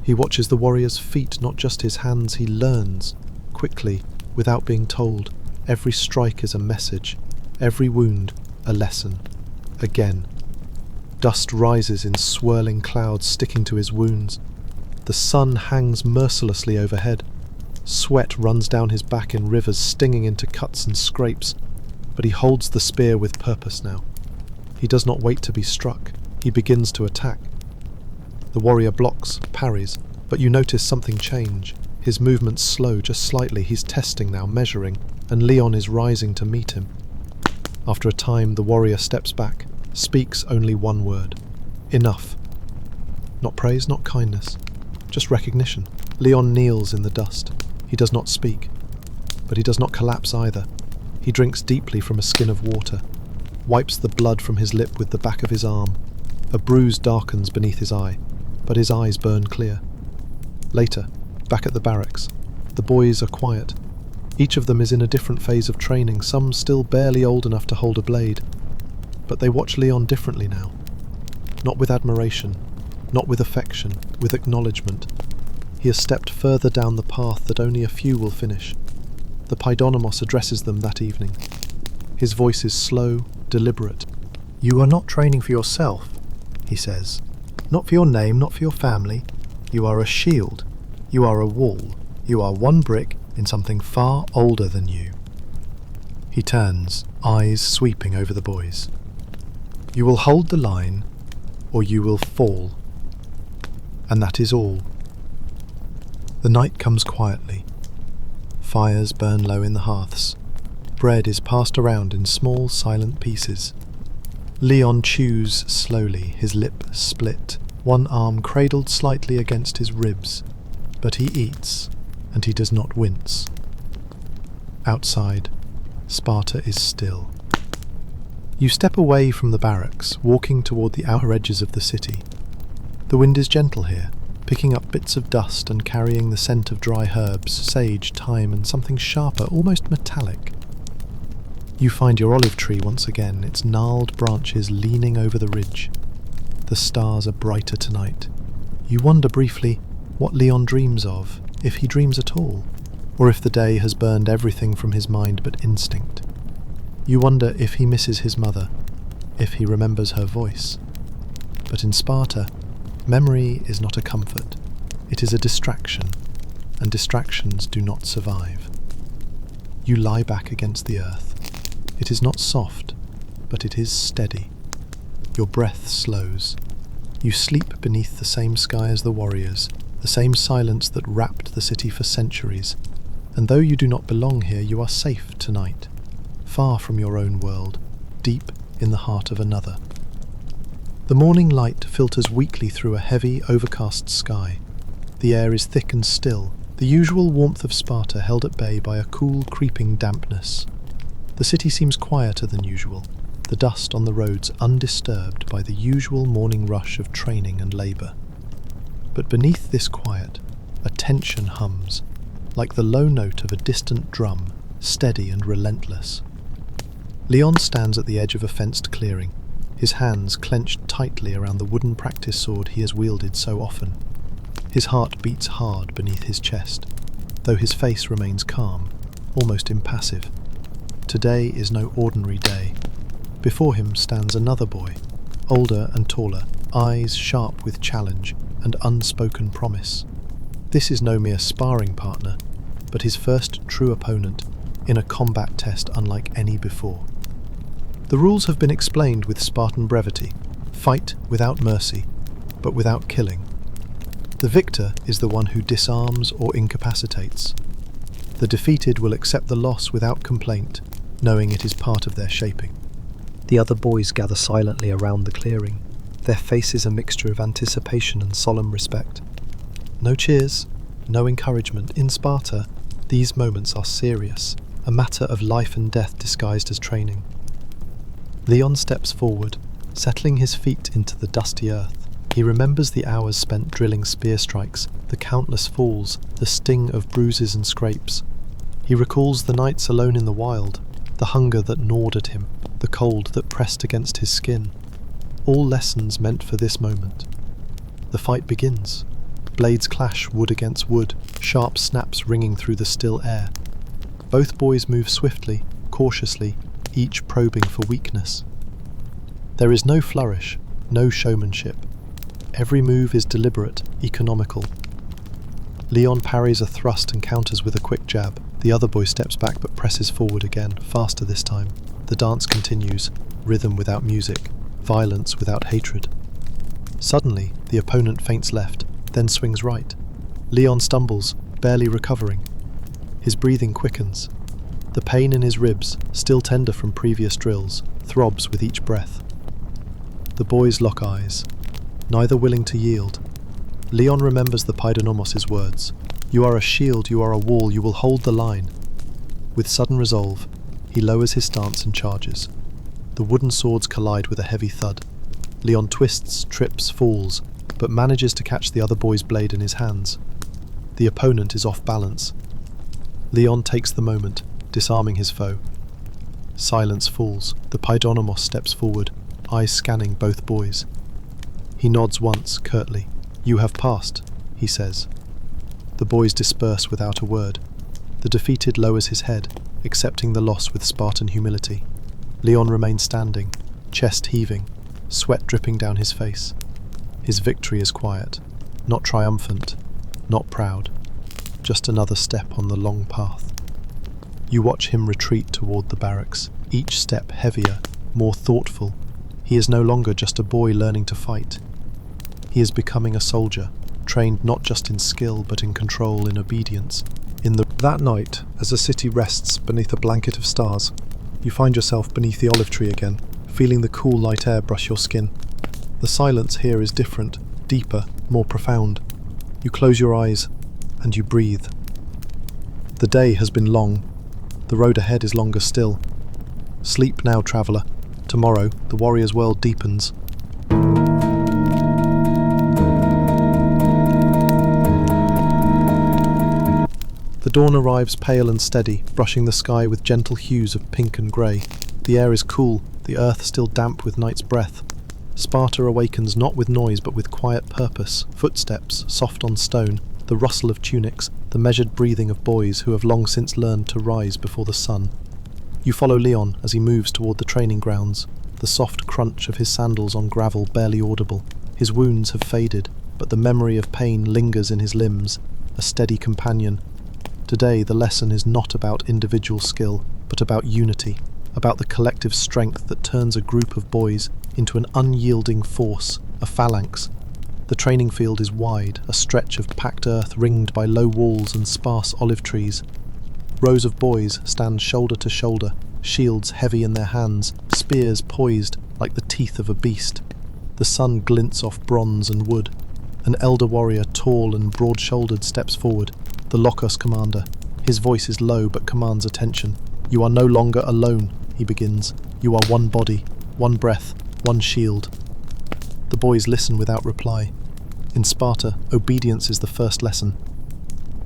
He watches the warrior's feet, not just his hands. He learns, quickly, without being told. Every strike is a message. Every wound, a lesson. Again. Dust rises in swirling clouds sticking to his wounds. The sun hangs mercilessly overhead. Sweat runs down his back in rivers, stinging into cuts and scrapes. But he holds the spear with purpose now. He does not wait to be struck. He begins to attack. The warrior blocks, parries, but you notice something change. His movements slow just slightly. He's testing now, measuring, and Leon is rising to meet him. After a time, the warrior steps back, speaks only one word. Enough. Not praise, not kindness. Just recognition. Leon kneels in the dust. He does not speak. But he does not collapse either. He drinks deeply from a skin of water, wipes the blood from his lip with the back of his arm. A bruise darkens beneath his eye, but his eyes burn clear. Later, back at the barracks, the boys are quiet. Each of them is in a different phase of training, some still barely old enough to hold a blade. But they watch Leon differently now. Not with admiration, not with affection, with acknowledgement. He has stepped further down the path that only a few will finish. The Paidonomos addresses them that evening. His voice is slow, deliberate. "You are not training for yourself," he says. "Not for your name, not for your family. You are a shield. You are a wall. You are one brick in something far older than you." He turns, eyes sweeping over the boys. "You will hold the line, or you will fall. And that is all." The night comes quietly. Fires burn low in the hearths. Bread is passed around in small, silent pieces. Leon chews slowly, his lip split, one arm cradled slightly against his ribs. But he eats, and he does not wince. Outside, Sparta is still. You step away from the barracks, walking toward the outer edges of the city. The wind is gentle here, picking up bits of dust and carrying the scent of dry herbs, sage, thyme, and something sharper, almost metallic. You find your olive tree once again, its gnarled branches leaning over the ridge. The stars are brighter tonight. You wonder briefly what Leon dreams of, if he dreams at all, or if the day has burned everything from his mind but instinct. You wonder if he misses his mother, if he remembers her voice. But in Sparta, memory is not a comfort, it is a distraction, and distractions do not survive. You lie back against the earth. It is not soft, but it is steady. Your breath slows. You sleep beneath the same sky as the warriors, the same silence that wrapped the city for centuries. And though you do not belong here, you are safe tonight, far from your own world, deep in the heart of another. The morning light filters weakly through a heavy, overcast sky. The air is thick and still, the usual warmth of Sparta held at bay by a cool, creeping dampness. The city seems quieter than usual, the dust on the roads undisturbed by the usual morning rush of training and labour. But beneath this quiet, a tension hums, like the low note of a distant drum, steady and relentless. Leon stands at the edge of a fenced clearing, his hands clenched tightly around the wooden practice sword he has wielded so often. His heart beats hard beneath his chest, though his face remains calm, almost impassive. Today is no ordinary day. Before him stands another boy, older and taller, eyes sharp with challenge and unspoken promise. This is no mere sparring partner, but his first true opponent in a combat test unlike any before. The rules have been explained with Spartan brevity. Fight without mercy, but without killing. The victor is the one who disarms or incapacitates. The defeated will accept the loss without complaint, knowing it is part of their shaping. The other boys gather silently around the clearing, their faces a mixture of anticipation and solemn respect. No cheers, no encouragement. In Sparta, these moments are serious, a matter of life and death disguised as training. Leon steps forward, settling his feet into the dusty earth. He remembers the hours spent drilling spear strikes, the countless falls, the sting of bruises and scrapes. He recalls the nights alone in the wild, the hunger that gnawed at him, the cold that pressed against his skin. All lessons meant for this moment. The fight begins. Blades clash wood against wood, sharp snaps ringing through the still air. Both boys move swiftly, cautiously, each probing for weakness. There is no flourish, no showmanship. Every move is deliberate, economical. Leon parries a thrust and counters with a quick jab. The other boy steps back but presses forward again, faster this time. The dance continues, rhythm without music, violence without hatred. Suddenly, the opponent feints left, then swings right. Leon stumbles, barely recovering. His breathing quickens. The pain in his ribs, still tender from previous drills, throbs with each breath. The boys lock eyes, neither willing to yield. Leon remembers the Paidonomos' words. You are a shield, you are a wall, you will hold the line. With sudden resolve, he lowers his stance and charges. The wooden swords collide with a heavy thud. Leon twists, trips, falls, but manages to catch the other boy's blade in his hands. The opponent is off balance. Leon takes the moment, disarming his foe. Silence falls. The Paidonomos steps forward, eyes scanning both boys. He nods once, curtly. You have passed, he says. The boys disperse without a word. The defeated lowers his head, accepting the loss with Spartan humility. Leon remains standing, chest heaving, sweat dripping down his face. His victory is quiet, not triumphant, not proud, just another step on the long path. You watch him retreat toward the barracks, each step heavier, more thoughtful. He is no longer just a boy learning to fight. He is becoming a soldier, trained not just in skill but in control, in obedience. That night, as the city rests beneath a blanket of stars, you find yourself beneath the olive tree again, feeling the cool light air brush your skin. The silence here is different, deeper, more profound. You close your eyes, and you breathe. The day has been long. The road ahead is longer still. Sleep now, traveller. Tomorrow, the warrior's world deepens. The dawn arrives pale and steady, brushing the sky with gentle hues of pink and grey. The air is cool, the earth still damp with night's breath. Sparta awakens not with noise but with quiet purpose, footsteps soft on stone, the rustle of tunics, the measured breathing of boys who have long since learned to rise before the sun. You follow Leon as he moves toward the training grounds, the soft crunch of his sandals on gravel barely audible. His wounds have faded, but the memory of pain lingers in his limbs, a steady companion. Today the lesson is not about individual skill, but about unity, about the collective strength that turns a group of boys into an unyielding force, a phalanx. The training field is wide, a stretch of packed earth ringed by low walls and sparse olive trees. Rows of boys stand shoulder to shoulder, shields heavy in their hands, spears poised like the teeth of a beast. The sun glints off bronze and wood. An elder warrior, tall and broad-shouldered, steps forward, the Lokos commander. His voice is low but commands attention. "You are no longer alone," he begins. "You are one body, one breath, one shield." The boys listen without reply. In Sparta, obedience is the first lesson.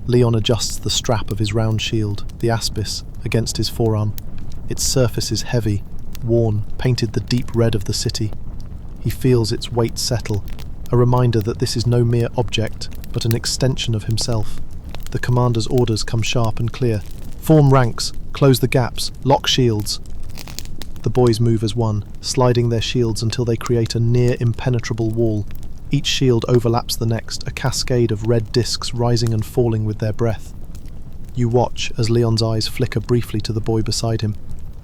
Leon adjusts the strap of his round shield, the aspis, against his forearm. Its surface is heavy, worn, painted the deep red of the city. He feels its weight settle, a reminder that this is no mere object, but an extension of himself. The commander's orders come sharp and clear. "Form ranks, close the gaps, lock shields." The boys move as one, sliding their shields until they create a near impenetrable wall. Each shield overlaps the next, a cascade of red discs rising and falling with their breath. You watch as Leon's eyes flicker briefly to the boy beside him.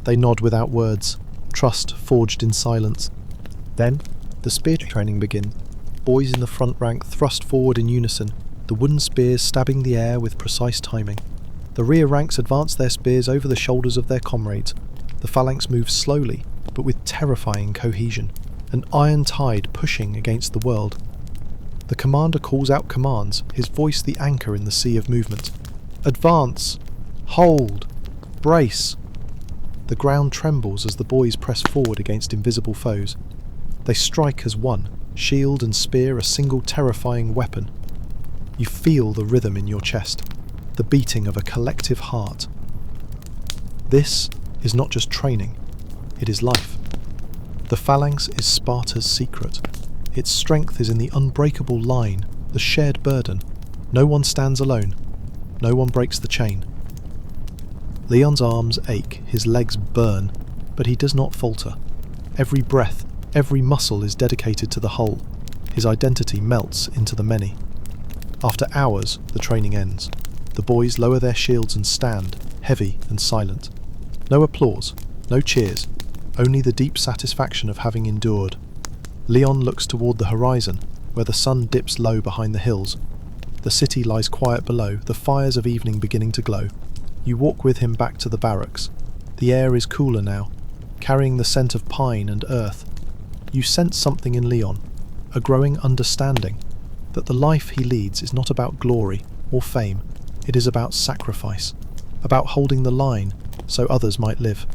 They nod without words, trust forged in silence. Then, the spear training begins. Boys in the front rank thrust forward in unison, the wooden spears stabbing the air with precise timing. The rear ranks advance their spears over the shoulders of their comrades. The phalanx moves slowly, but with terrifying cohesion, an iron tide pushing against the world. The commander calls out commands, his voice the anchor in the sea of movement. "Advance! Hold! Brace!" The ground trembles as the boys press forward against invisible foes. They strike as one, shield and spear a single terrifying weapon. You feel the rhythm in your chest, the beating of a collective heart. This is not just training, it is life. The phalanx is Sparta's secret. Its strength is in the unbreakable line, the shared burden. No one stands alone. No one breaks the chain. Leon's arms ache, his legs burn, but he does not falter. Every breath, every muscle is dedicated to the whole. His identity melts into the many. After hours, the training ends. The boys lower their shields and stand, heavy and silent. No applause, no cheers, only the deep satisfaction of having endured. Leon looks toward the horizon, where the sun dips low behind the hills. The city lies quiet below, the fires of evening beginning to glow. You walk with him back to the barracks. The air is cooler now, carrying the scent of pine and earth. You sense something in Leon, a growing understanding, that the life he leads is not about glory or fame, it is about sacrifice, about holding the line so others might live.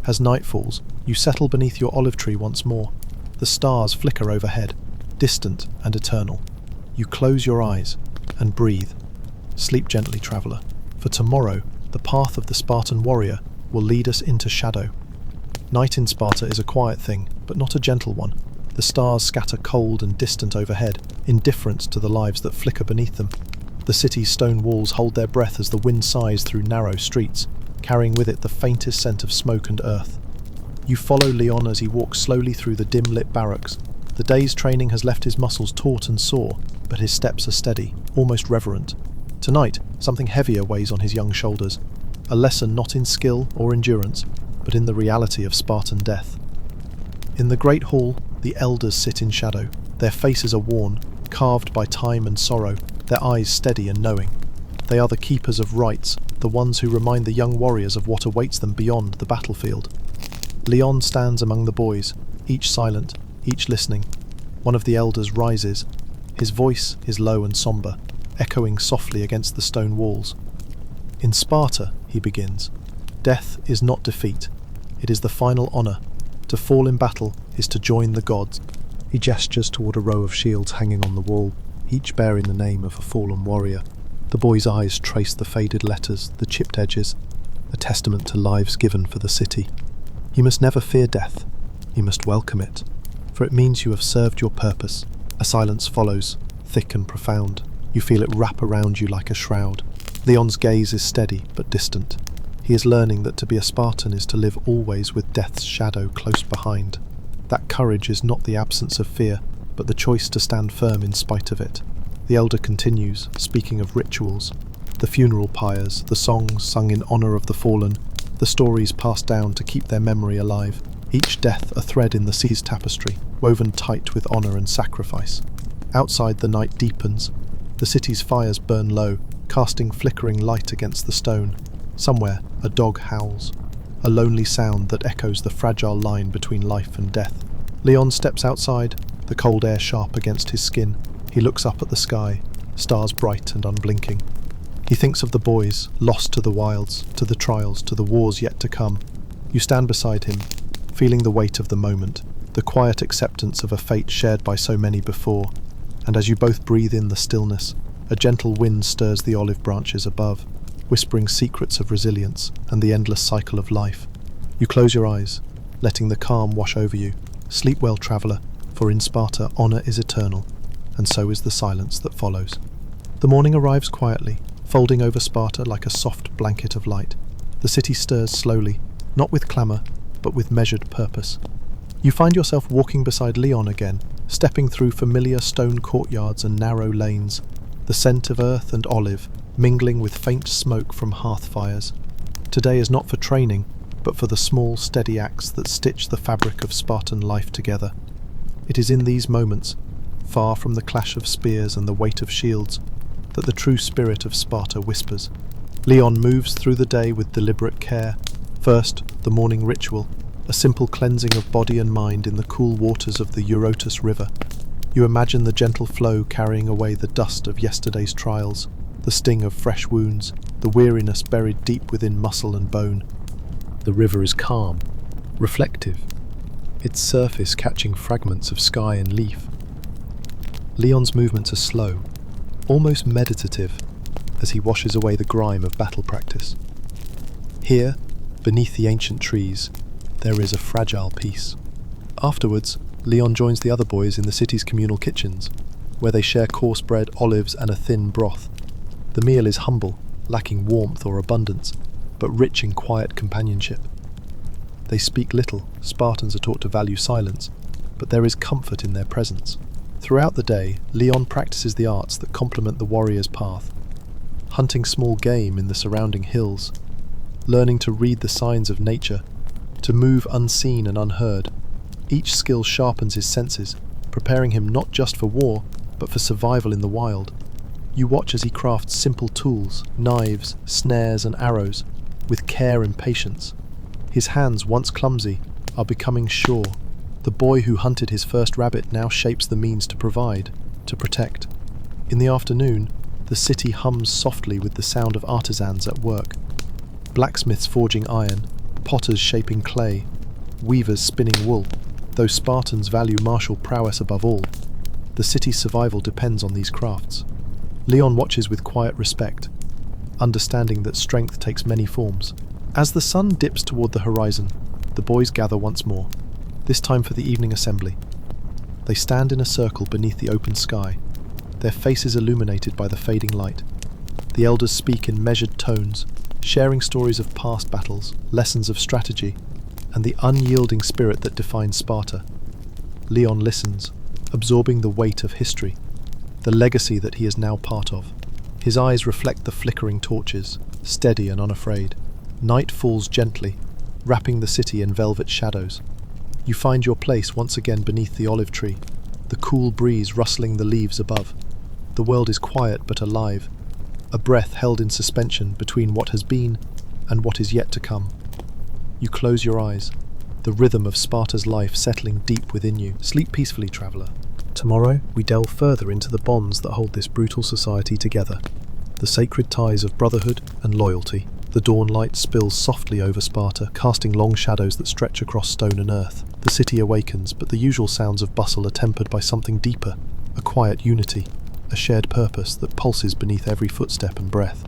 As night falls, you settle beneath your olive tree once more. The stars flicker overhead, distant and eternal. You close your eyes and breathe. Sleep gently, traveller, for tomorrow the path of the Spartan warrior will lead us into shadow. Night in Sparta is a quiet thing, but not a gentle one. The stars scatter cold and distant overhead, indifferent to the lives that flicker beneath them. The city's stone walls hold their breath as the wind sighs through narrow streets, carrying with it the faintest scent of smoke and earth. You follow Leon as he walks slowly through the dim-lit barracks. The day's training has left his muscles taut and sore, but his steps are steady, almost reverent. Tonight, something heavier weighs on his young shoulders, a lesson not in skill or endurance, but in the reality of Spartan death. In the great hall, the elders sit in shadow. Their faces are worn, carved by time and sorrow, their eyes steady and knowing. They are the keepers of rites, the ones who remind the young warriors of what awaits them beyond the battlefield. Leon stands among the boys, each silent, each listening. One of the elders rises. His voice is low and sombre, echoing softly against the stone walls. "In Sparta," he begins, Death is not defeat. It is the final honor. To fall in battle is to join the gods. He gestures toward a row of shields hanging on the wall, each bearing the name of a fallen warrior. The boy's eyes trace the faded letters, the chipped edges, a testament to lives given for the city. You must never fear death. You must welcome it, for it means you have served your purpose. A silence follows, thick and profound. You feel it wrap around you like a shroud. Leon's gaze is steady but distant. He is learning that to be a Spartan is to live always with death's shadow close behind. That courage is not the absence of fear, but the choice to stand firm in spite of it. The elder continues, speaking of rituals, the funeral pyres, the songs sung in honour of the fallen, the stories passed down to keep their memory alive, each death a thread in the sea's tapestry, woven tight with honour and sacrifice. Outside the night deepens. The city's fires burn low, casting flickering light against the stone. Somewhere, a dog howls, a lonely sound that echoes the fragile line between life and death. Leon steps outside, the cold air sharp against his skin. He looks up at the sky, stars bright and unblinking. He thinks of the boys, lost to the wilds, to the trials, to the wars yet to come. You stand beside him, feeling the weight of the moment, the quiet acceptance of a fate shared by so many before, and as you both breathe in the stillness, a gentle wind stirs the olive branches above, whispering secrets of resilience and the endless cycle of life. You close your eyes, letting the calm wash over you. Sleep well, traveller, for in Sparta honour is eternal, and so is the silence that follows. The morning arrives quietly, folding over Sparta like a soft blanket of light. The city stirs slowly, not with clamour, but with measured purpose. You find yourself walking beside Leon again, stepping through familiar stone courtyards and narrow lanes, the scent of earth and olive mingling with faint smoke from hearth fires. Today is not for training, but for the small, steady acts that stitch the fabric of Spartan life together. It is in these moments, far from the clash of spears and the weight of shields, that the true spirit of Sparta whispers. Leon moves through the day with deliberate care. First, the morning ritual, a simple cleansing of body and mind in the cool waters of the Eurotas River. You imagine the gentle flow carrying away the dust of yesterday's trials, the sting of fresh wounds, the weariness buried deep within muscle and bone. The river is calm, reflective, its surface catching fragments of sky and leaf. Leon's movements are slow, almost meditative, as he washes away the grime of battle practice. Here, beneath the ancient trees, there is a fragile peace. Afterwards, Leon joins the other boys in the city's communal kitchens, where they share coarse bread, olives, and a thin broth. The meal is humble, lacking warmth or abundance, but rich in quiet companionship. They speak little. Spartans are taught to value silence, but there is comfort in their presence. Throughout the day, Leon practices the arts that complement the warrior's path, hunting small game in the surrounding hills, learning to read the signs of nature, to move unseen and unheard. Each skill sharpens his senses, preparing him not just for war, but for survival in the wild. You watch as he crafts simple tools, knives, snares, and arrows, with care and patience. His hands, once clumsy, are becoming sure. The boy who hunted his first rabbit now shapes the means to provide, to protect. In the afternoon, the city hums softly with the sound of artisans at work. Blacksmiths forging iron, potters shaping clay, weavers spinning wool. Though Spartans value martial prowess above all, the city's survival depends on these crafts. Leon watches with quiet respect, understanding that strength takes many forms. As the sun dips toward the horizon, the boys gather once more, this time for the evening assembly. They stand in a circle beneath the open sky, their faces illuminated by the fading light. The elders speak in measured tones, sharing stories of past battles, lessons of strategy, and the unyielding spirit that defines Sparta. Leon listens, absorbing the weight of history, the legacy that he is now part of. His eyes reflect the flickering torches, steady and unafraid. Night falls gently, wrapping the city in velvet shadows. You find your place once again beneath the olive tree, the cool breeze rustling the leaves above. The world is quiet but alive, a breath held in suspension between what has been and what is yet to come. You close your eyes, the rhythm of Sparta's life settling deep within you. Sleep peacefully, traveller. Tomorrow, we delve further into the bonds that hold this brutal society together, the sacred ties of brotherhood and loyalty. The dawn light spills softly over Sparta, casting long shadows that stretch across stone and earth. The city awakens, but the usual sounds of bustle are tempered by something deeper, a quiet unity, a shared purpose that pulses beneath every footstep and breath.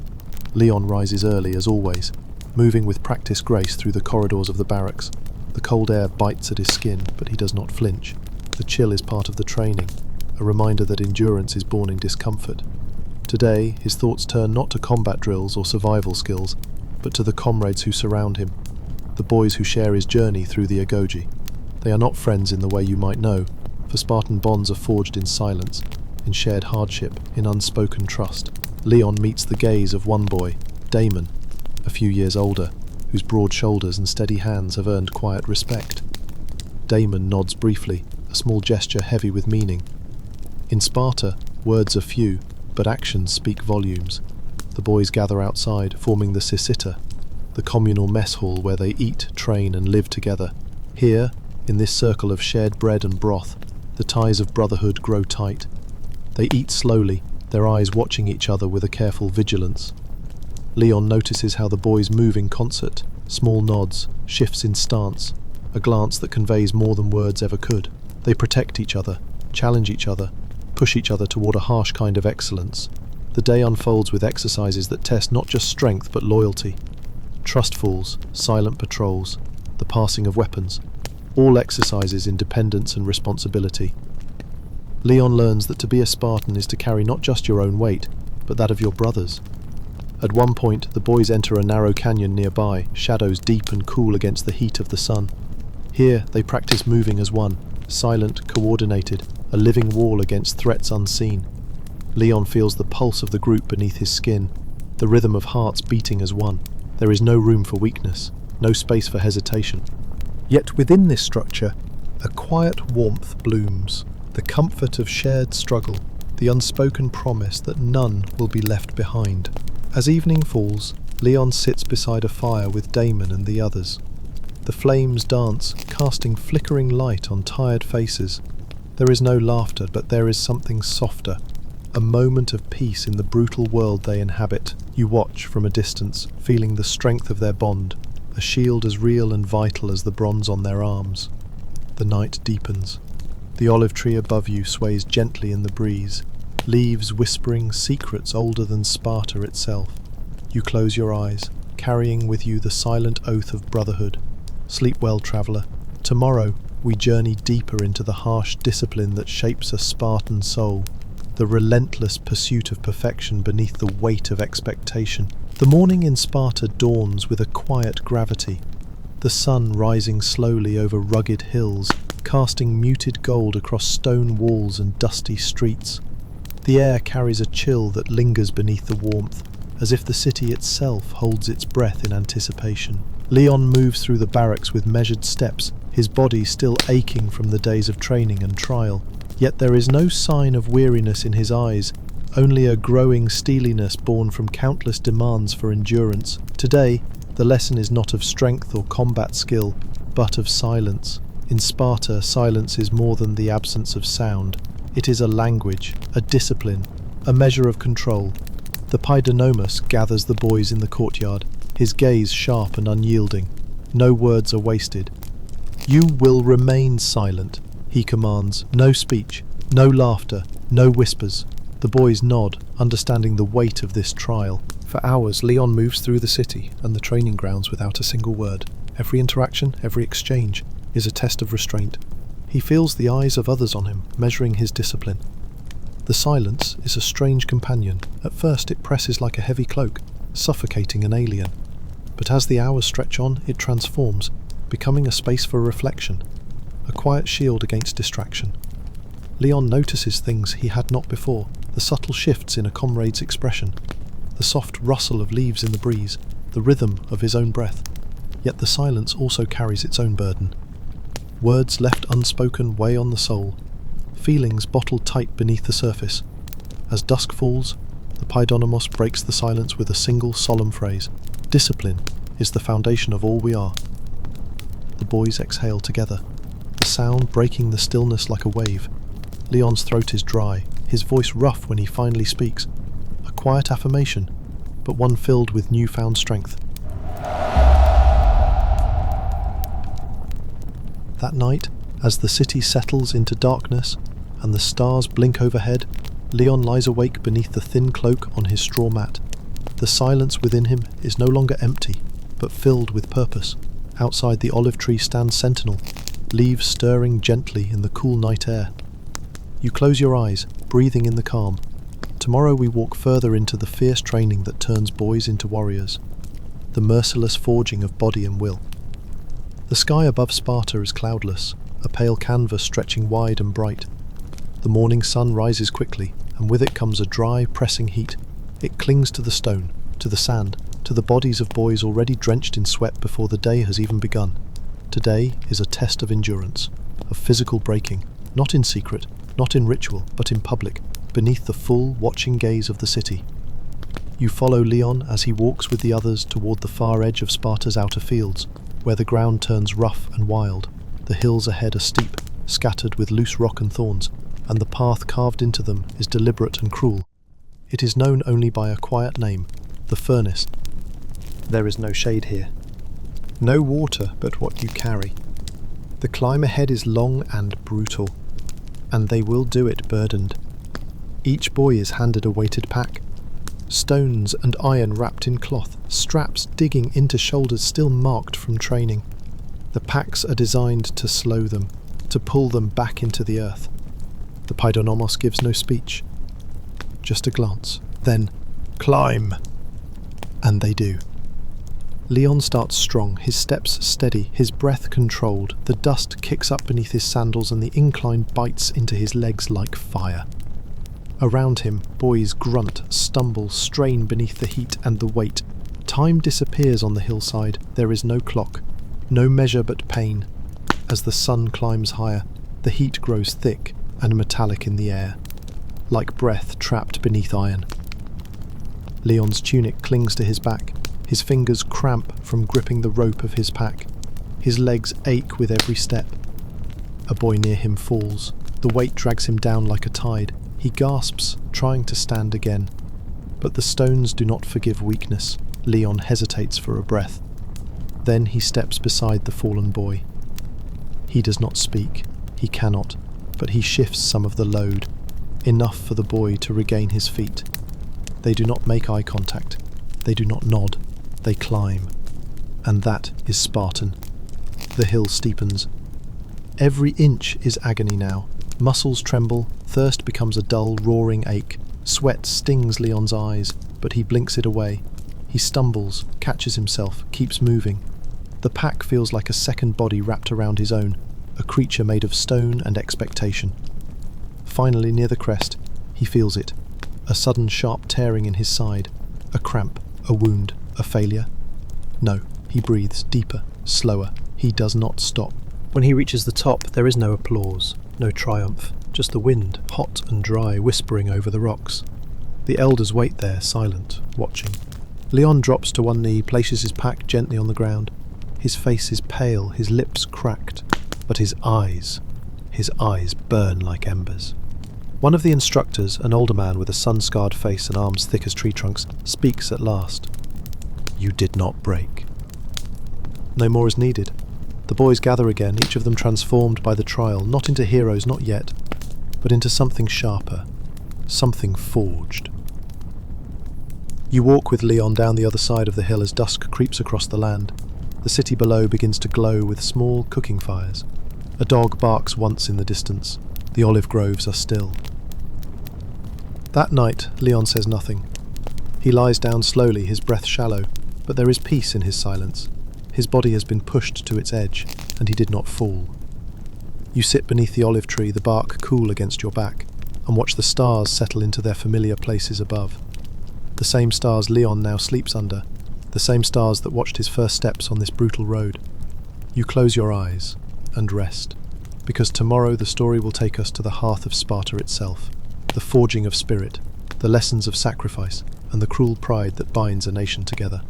Leon rises early, as always, moving with practiced grace through the corridors of the barracks. The cold air bites at his skin, but he does not flinch. The chill is part of the training, a reminder that endurance is born in discomfort. Today, his thoughts turn not to combat drills or survival skills, but to the comrades who surround him, the boys who share his journey through the Agoge. They are not friends in the way you might know, for Spartan bonds are forged in silence, in shared hardship, in unspoken trust. Leon meets the gaze of one boy, Damon, a few years older, whose broad shoulders and steady hands have earned quiet respect. Damon nods briefly, a small gesture heavy with meaning. In Sparta, words are few, but actions speak volumes. The boys gather outside, forming the Syssitta, the communal mess hall where they eat, train and live together. Here, in this circle of shared bread and broth, the ties of brotherhood grow tight. They eat slowly, their eyes watching each other with a careful vigilance. Leon notices how the boys move in concert, small nods, shifts in stance, a glance that conveys more than words ever could. They protect each other, challenge each other, push each other toward a harsh kind of excellence. The day unfolds with exercises that test not just strength but loyalty. Trustfalls, silent patrols, the passing of weapons, all exercises in dependence and responsibility. Leon learns that to be a Spartan is to carry not just your own weight, but that of your brothers. At one point, the boys enter a narrow canyon nearby, shadows deep and cool against the heat of the sun. Here, they practice moving as one, silent, coordinated, a living wall against threats unseen. Leon feels the pulse of the group beneath his skin, the rhythm of hearts beating as one. There is no room for weakness, no space for hesitation. Yet within this structure, a quiet warmth blooms, the comfort of shared struggle, the unspoken promise that none will be left behind. As evening falls, Leon sits beside a fire with Damon and the others. The flames dance, casting flickering light on tired faces. There is no laughter, but there is something softer, a moment of peace in the brutal world they inhabit. You watch from a distance, feeling the strength of their bond, a shield as real and vital as the bronze on their arms. The night deepens. The olive tree above you sways gently in the breeze, leaves whispering secrets older than Sparta itself. You close your eyes, carrying with you the silent oath of brotherhood. Sleep well, traveller. Tomorrow we journey deeper into the harsh discipline that shapes a Spartan soul, the relentless pursuit of perfection beneath the weight of expectation. The morning in Sparta dawns with a quiet gravity, the sun rising slowly over rugged hills, casting muted gold across stone walls and dusty streets. The air carries a chill that lingers beneath the warmth, as if the city itself holds its breath in anticipation. Leon moves through the barracks with measured steps, his body still aching from the days of training and trial. Yet there is no sign of weariness in his eyes, only a growing steeliness born from countless demands for endurance. Today, the lesson is not of strength or combat skill, but of silence. In Sparta, silence is more than the absence of sound. It is a language, a discipline, a measure of control. The Paidonomus gathers the boys in the courtyard, his gaze sharp and unyielding. No words are wasted. "You will remain silent," he commands. No speech, no laughter, no whispers. The boys nod, understanding the weight of this trial. For hours, Leon moves through the city and the training grounds without a single word. Every interaction, every exchange, is a test of restraint. He feels the eyes of others on him, measuring his discipline. The silence is a strange companion. At first it presses like a heavy cloak, suffocating an alien. But as the hours stretch on, it transforms, becoming a space for reflection, a quiet shield against distraction. Leon notices things he had not before, the subtle shifts in a comrade's expression, the soft rustle of leaves in the breeze, the rhythm of his own breath. Yet the silence also carries its own burden. Words left unspoken weigh on the soul, feelings bottled tight beneath the surface. As dusk falls, the Paidonomos breaks the silence with a single solemn phrase. Discipline is the foundation of all we are. The boys exhale together, the sound breaking the stillness like a wave. Leon's throat is dry, his voice rough when he finally speaks. A quiet affirmation, but one filled with newfound strength. That night, as the city settles into darkness and the stars blink overhead, Leon lies awake beneath the thin cloak on his straw mat. The silence within him is no longer empty, but filled with purpose. Outside the olive tree stands Sentinel, leaves stirring gently in the cool night air. You close your eyes, breathing in the calm. Tomorrow we walk further into the fierce training that turns boys into warriors, the merciless forging of body and will. The sky above Sparta is cloudless, a pale canvas stretching wide and bright. The morning sun rises quickly, and with it comes a dry, pressing heat. It clings to the stone, to the sand, to the bodies of boys already drenched in sweat before the day has even begun. Today is a test of endurance, of physical breaking, not in secret, not in ritual, but in public, beneath the full, watching gaze of the city. You follow Leon as he walks with the others toward the far edge of Sparta's outer fields, where the ground turns rough and wild. The hills ahead are steep, scattered with loose rock and thorns, and the path carved into them is deliberate and cruel. It is known only by a quiet name, the furnace. There is no shade here. No water but what you carry. The climb ahead is long and brutal, and they will do it burdened. Each boy is handed a weighted pack. Stones and iron wrapped in cloth, straps digging into shoulders still marked from training. The packs are designed to slow them, to pull them back into the earth. The Paidonomos gives no speech, just a glance. Then, climb! And they do. Leon starts strong, his steps steady, his breath controlled. The dust kicks up beneath his sandals and the incline bites into his legs like fire. Around him, boys grunt, stumble, strain beneath the heat and the weight. Time disappears on the hillside. There is no clock, no measure but pain. As the sun climbs higher, the heat grows thick and metallic in the air, like breath trapped beneath iron. Leon's tunic clings to his back. His fingers cramp from gripping the rope of his pack. His legs ache with every step. A boy near him falls. The weight drags him down like a tide. He gasps, trying to stand again. But the stones do not forgive weakness. Leon hesitates for a breath. Then he steps beside the fallen boy. He does not speak. He cannot. But he shifts some of the load, enough for the boy to regain his feet. They do not make eye contact. They do not nod. They climb. And that is Spartan. The hill steepens. Every inch is agony now. Muscles tremble, thirst becomes a dull, roaring ache. Sweat stings Leon's eyes, but he blinks it away. He stumbles, catches himself, keeps moving. The pack feels like a second body wrapped around his own, a creature made of stone and expectation. Finally, near the crest, he feels it. A sudden sharp tearing in his side. A cramp, a wound, a failure. No, he breathes deeper, slower. He does not stop. When he reaches the top, there is no applause, no triumph, just the wind, hot and dry, whispering over the rocks. The elders wait there, silent, watching. Leon drops to one knee, places his pack gently on the ground. His face is pale, his lips cracked, but his eyes burn like embers. One of the instructors, an older man with a sun-scarred face and arms thick as tree trunks, speaks at last. You did not break. No more is needed. The boys gather again, each of them transformed by the trial, not into heroes, not yet, but into something sharper, something forged. You walk with Leon down the other side of the hill as dusk creeps across the land. The city below begins to glow with small cooking fires. A dog barks once in the distance. The olive groves are still. That night, Leon says nothing. He lies down slowly, his breath shallow, but there is peace in his silence. His body has been pushed to its edge, and he did not fall. You sit beneath the olive tree, the bark cool against your back, and watch the stars settle into their familiar places above. The same stars Leon now sleeps under, the same stars that watched his first steps on this brutal road. You close your eyes and rest, because tomorrow the story will take us to the hearth of Sparta itself, the forging of spirit, the lessons of sacrifice, and the cruel pride that binds a nation together.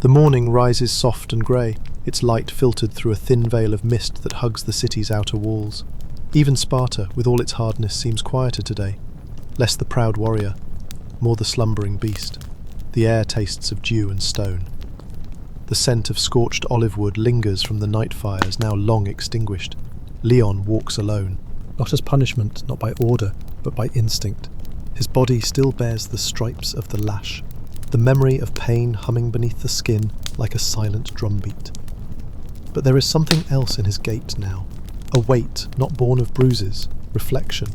The morning rises soft and grey, its light filtered through a thin veil of mist that hugs the city's outer walls. Even Sparta, with all its hardness, seems quieter today, less the proud warrior, more the slumbering beast. The air tastes of dew and stone. The scent of scorched olive wood lingers from the night fires now long extinguished. Leon walks alone. Not as punishment, not by order, but by instinct. His body still bears the stripes of the lash, the memory of pain humming beneath the skin like a silent drumbeat. But there is something else in his gait now, a weight not born of bruises, reflection.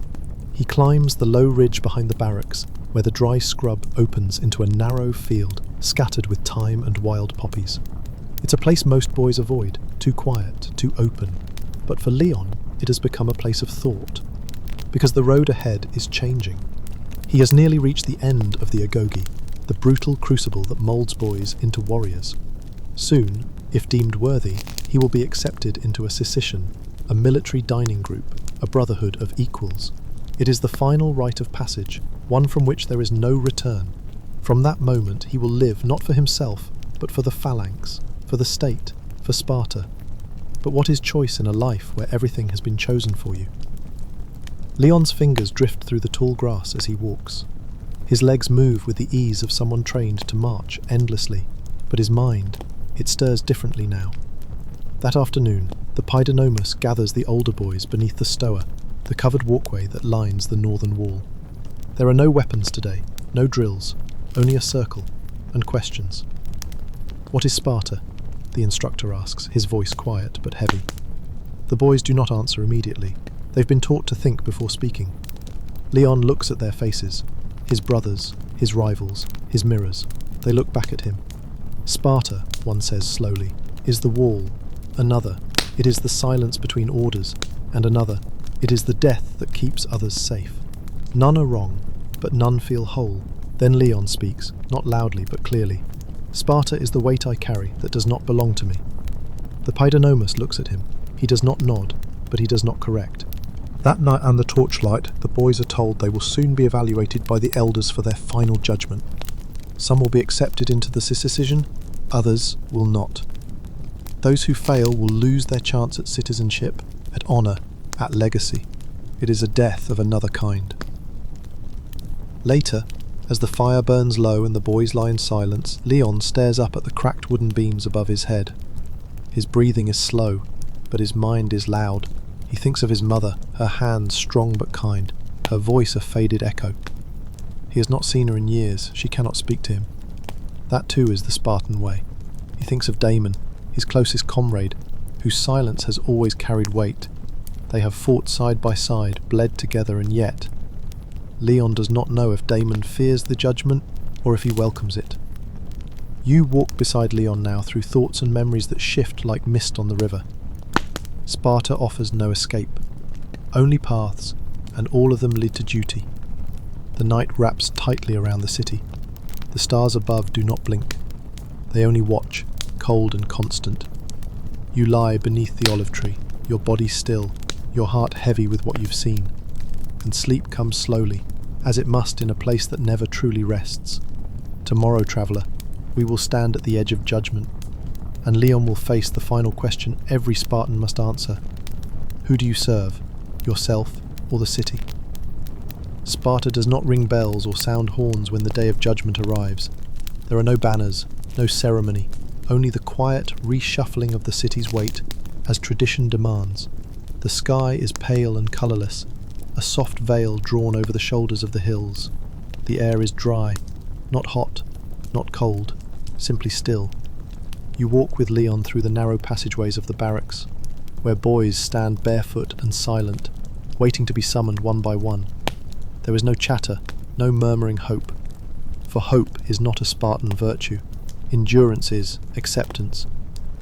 He climbs the low ridge behind the barracks, where the dry scrub opens into a narrow field scattered with thyme and wild poppies. It's a place most boys avoid, too quiet, too open. But for Leon, it has become a place of thought, because the road ahead is changing. He has nearly reached the end of the agoge, the brutal crucible that moulds boys into warriors. Soon, if deemed worthy, he will be accepted into a secession, a military dining group, a brotherhood of equals. It is the final rite of passage, one from which there is no return. From that moment he will live not for himself, but for the phalanx, for the state, for Sparta. But what is choice in a life where everything has been chosen for you? Leon's fingers drift through the tall grass as he walks. His legs move with the ease of someone trained to march endlessly, but his mind, it stirs differently now. That afternoon, the Paidonomus gathers the older boys beneath the stoa, the covered walkway that lines the northern wall. There are no weapons today, no drills, only a circle, and questions. "What is Sparta?" the instructor asks, his voice quiet but heavy. The boys do not answer immediately. They've been taught to think before speaking. Leon looks at their faces, his brothers, his rivals, his mirrors. They look back at him. "Sparta," one says slowly, "is the wall. Another, it is the silence between orders. And another, it is the death that keeps others safe. None are wrong, but none feel whole." Then Leon speaks, not loudly but clearly. "Sparta is the weight I carry that does not belong to me." The Paidonomus looks at him. He does not nod, but he does not correct. That night under torchlight, the boys are told they will soon be evaluated by the elders for their final judgment. Some will be accepted into the secession, others will not. Those who fail will lose their chance at citizenship, at honour, at legacy. It is a death of another kind. Later, as the fire burns low and the boys lie in silence, Leon stares up at the cracked wooden beams above his head. His breathing is slow, but his mind is loud. He thinks of his mother, her hands strong but kind, her voice a faded echo. He has not seen her in years, she cannot speak to him. That too is the Spartan way. He thinks of Damon, his closest comrade, whose silence has always carried weight. They have fought side by side, bled together, and yet Leon does not know if Damon fears the judgment or if he welcomes it. You walk beside Leon now through thoughts and memories that shift like mist on the river. Sparta offers no escape, only paths, and all of them lead to duty. The night wraps tightly around the city. The stars above do not blink. They only watch, cold and constant. You lie beneath the olive tree, your body still, your heart heavy with what you've seen. And sleep comes slowly, as it must in a place that never truly rests. Tomorrow, traveller, we will stand at the edge of judgment, and Leon will face the final question every Spartan must answer. Who do you serve, yourself or the city? Sparta does not ring bells or sound horns when the day of judgment arrives. There are no banners, no ceremony, only the quiet reshuffling of the city's weight, as tradition demands. The sky is pale and colourless, a soft veil drawn over the shoulders of the hills. The air is dry, not hot, not cold, simply still. You walk with Leon through the narrow passageways of the barracks, where boys stand barefoot and silent, waiting to be summoned one by one. There is no chatter, no murmuring hope. For hope is not a Spartan virtue. Endurance is acceptance,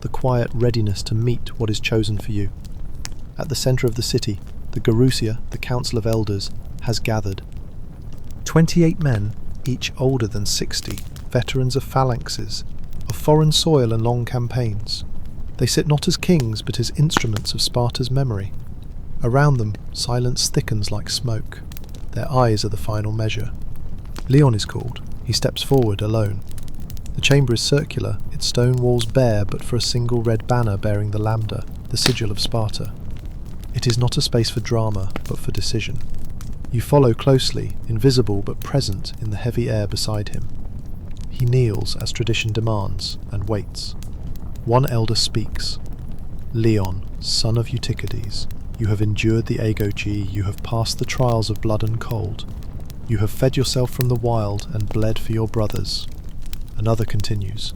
the quiet readiness to meet what is chosen for you. At the centre of the city, the Gerousia, the Council of Elders, has gathered. 28 men, each older than 60, veterans of phalanxes, of foreign soil and long campaigns. They sit not as kings but as instruments of Sparta's memory. Around them, silence thickens like smoke. Their eyes are the final measure. Leon is called. He steps forward alone. The chamber is circular, its stone walls bare but for a single red banner bearing the lambda, the sigil of Sparta. It is not a space for drama, but for decision. You follow closely, invisible but present in the heavy air beside him. He kneels as tradition demands, and waits. One elder speaks. Leon, son of Eutychides, you have endured the agoge, you have passed the trials of blood and cold. You have fed yourself from the wild and bled for your brothers. Another continues.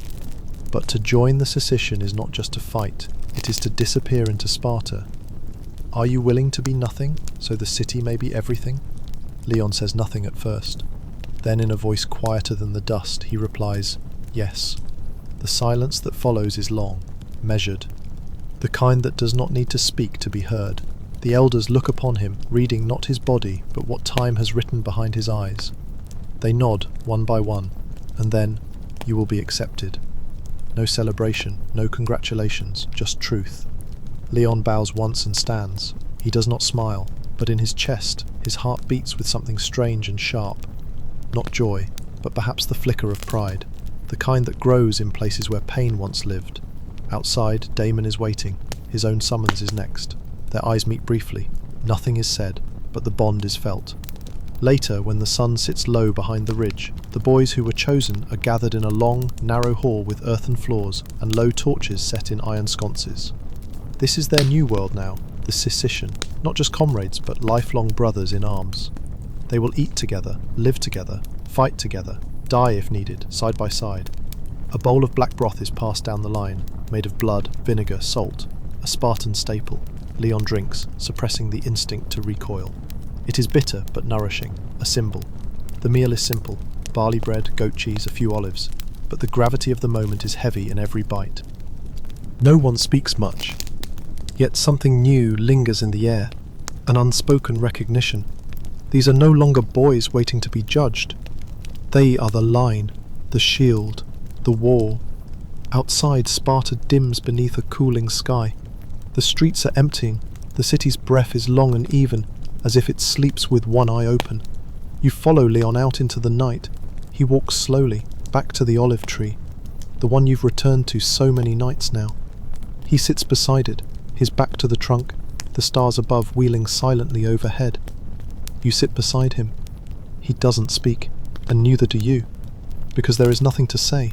But to join the secession is not just to fight, it is to disappear into Sparta. Are you willing to be nothing, so the city may be everything? Leon says nothing at first. Then in a voice quieter than the dust, he replies, yes. The silence that follows is long, measured, the kind that does not need to speak to be heard. The elders look upon him, reading not his body, but what time has written behind his eyes. They nod, one by one, and then, you will be accepted. No celebration, no congratulations, just truth. Leon bows once and stands. He does not smile, but in his chest, his heart beats with something strange and sharp. Not joy, but perhaps the flicker of pride, the kind that grows in places where pain once lived. Outside, Damon is waiting. His own summons is next. Their eyes meet briefly. Nothing is said, but the bond is felt. Later, when the sun sits low behind the ridge, the boys who were chosen are gathered in a long, narrow hall with earthen floors and low torches set in iron sconces. This is their new world now, the secession, not just comrades, but lifelong brothers in arms. They will eat together, live together, fight together, die if needed, side by side. A bowl of black broth is passed down the line, made of blood, vinegar, salt, a Spartan staple. Leon drinks, suppressing the instinct to recoil. It is bitter but nourishing, a symbol. The meal is simple, barley bread, goat cheese, a few olives, but the gravity of the moment is heavy in every bite. No one speaks much, yet something new lingers in the air, an unspoken recognition. These are no longer boys waiting to be judged. They are the line, the shield, the wall. Outside, Sparta dims beneath a cooling sky. The streets are emptying, the city's breath is long and even, as if it sleeps with one eye open. You follow Leon out into the night. He walks slowly, back to the olive tree, the one you've returned to so many nights now. He sits beside it, his back to the trunk, the stars above wheeling silently overhead. You sit beside him. He doesn't speak, and neither do you, because there is nothing to say.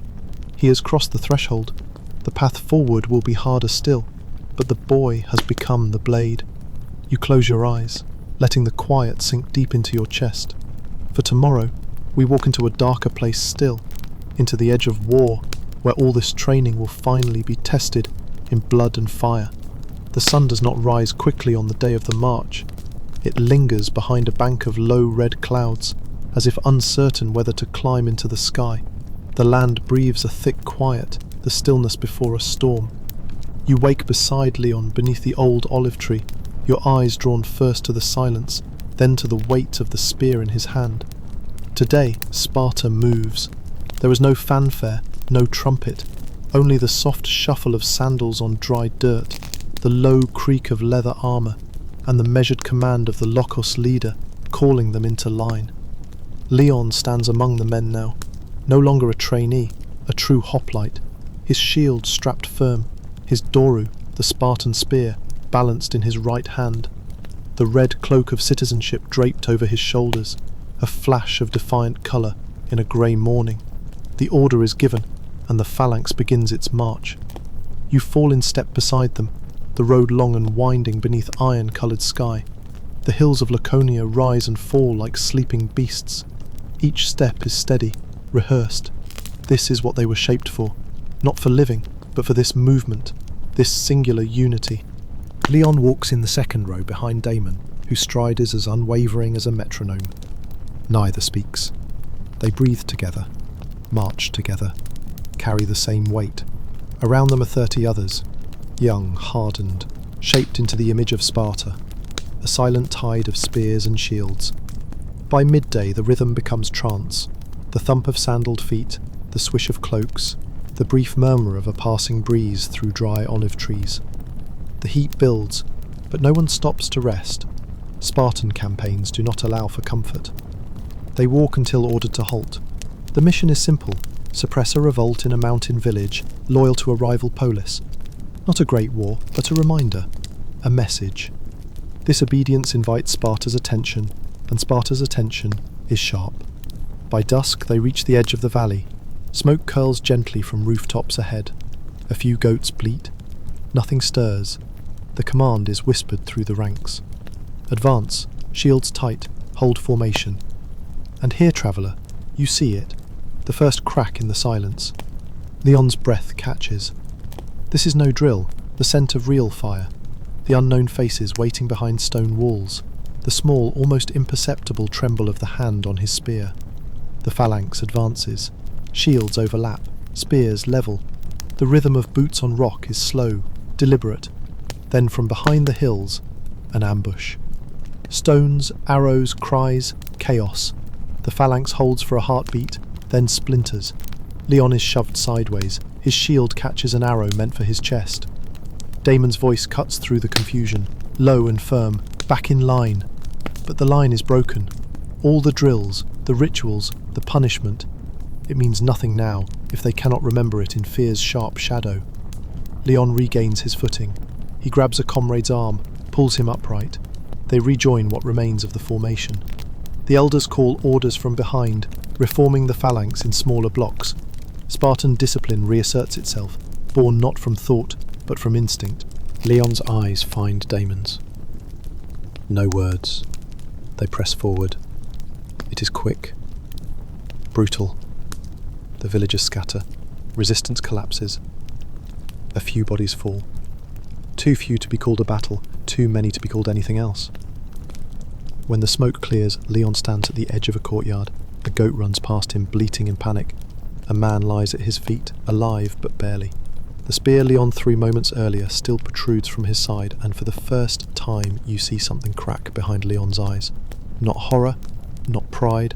He has crossed the threshold. The path forward will be harder still, but the boy has become the blade. You close your eyes, letting the quiet sink deep into your chest. For tomorrow, we walk into a darker place still, into the edge of war, where all this training will finally be tested in blood and fire. The sun does not rise quickly on the day of the march. It lingers behind a bank of low red clouds, as if uncertain whether to climb into the sky. The land breathes a thick quiet, the stillness before a storm. You wake beside Leon beneath the old olive tree, your eyes drawn first to the silence, then to the weight of the spear in his hand. Today, Sparta moves. There is no fanfare, no trumpet, only the soft shuffle of sandals on dry dirt, the low creak of leather armour, and the measured command of the Lokos leader, calling them into line. Leon stands among the men now, no longer a trainee, a true hoplite, his shield strapped firm, his doru, the Spartan spear, balanced in his right hand, the red cloak of citizenship draped over his shoulders, a flash of defiant colour in a grey morning. The order is given, and the phalanx begins its march. You fall in step beside them, the road long and winding beneath iron-coloured sky. The hills of Laconia rise and fall like sleeping beasts. Each step is steady, rehearsed. This is what they were shaped for, not for living, but for this movement, this singular unity. Leon walks in the second row behind Damon, whose stride is as unwavering as a metronome. Neither speaks. They breathe together, march together, carry the same weight. Around them are 30 others, young, hardened, shaped into the image of Sparta, a silent tide of spears and shields. By midday the rhythm becomes trance, the thump of sandaled feet, the swish of cloaks, the brief murmur of a passing breeze through dry olive trees. The heat builds, but no one stops to rest. Spartan campaigns do not allow for comfort. They walk until ordered to halt. The mission is simple: suppress a revolt in a mountain village, loyal to a rival polis. Not a great war, but a reminder, a message. This obedience invites Sparta's attention, and Sparta's attention is sharp. By dusk they reach the edge of the valley. Smoke curls gently from rooftops ahead. A few goats bleat. Nothing stirs. The command is whispered through the ranks. Advance, shields tight, hold formation. And here, traveller, you see it, the first crack in the silence. Leon's breath catches. This is no drill, the scent of real fire. The unknown faces waiting behind stone walls. The small, almost imperceptible tremble of the hand on his spear. The phalanx advances. Shields overlap, spears level. The rhythm of boots on rock is slow, deliberate. Then from behind the hills, an ambush. Stones, arrows, cries, chaos. The phalanx holds for a heartbeat, then splinters. Leon is shoved sideways. His shield catches an arrow meant for his chest. Damon's voice cuts through the confusion, low and firm, back in line. But the line is broken. All the drills, the rituals, the punishment. It means nothing now, if they cannot remember it in fear's sharp shadow. Leon regains his footing. He grabs a comrade's arm, pulls him upright. They rejoin what remains of the formation. The elders call orders from behind, reforming the phalanx in smaller blocks. Spartan discipline reasserts itself, born not from thought, but from instinct. Leon's eyes find Damon's. No words. They press forward. It is quick. Brutal. The villagers scatter. Resistance collapses. A few bodies fall. Too few to be called a battle, too many to be called anything else. When the smoke clears, Leon stands at the edge of a courtyard. A goat runs past him, bleating in panic. A man lies at his feet, alive but barely. The spear Leon threw moments earlier still protrudes from his side, and for the first time you see something crack behind Leon's eyes. Not horror, not pride,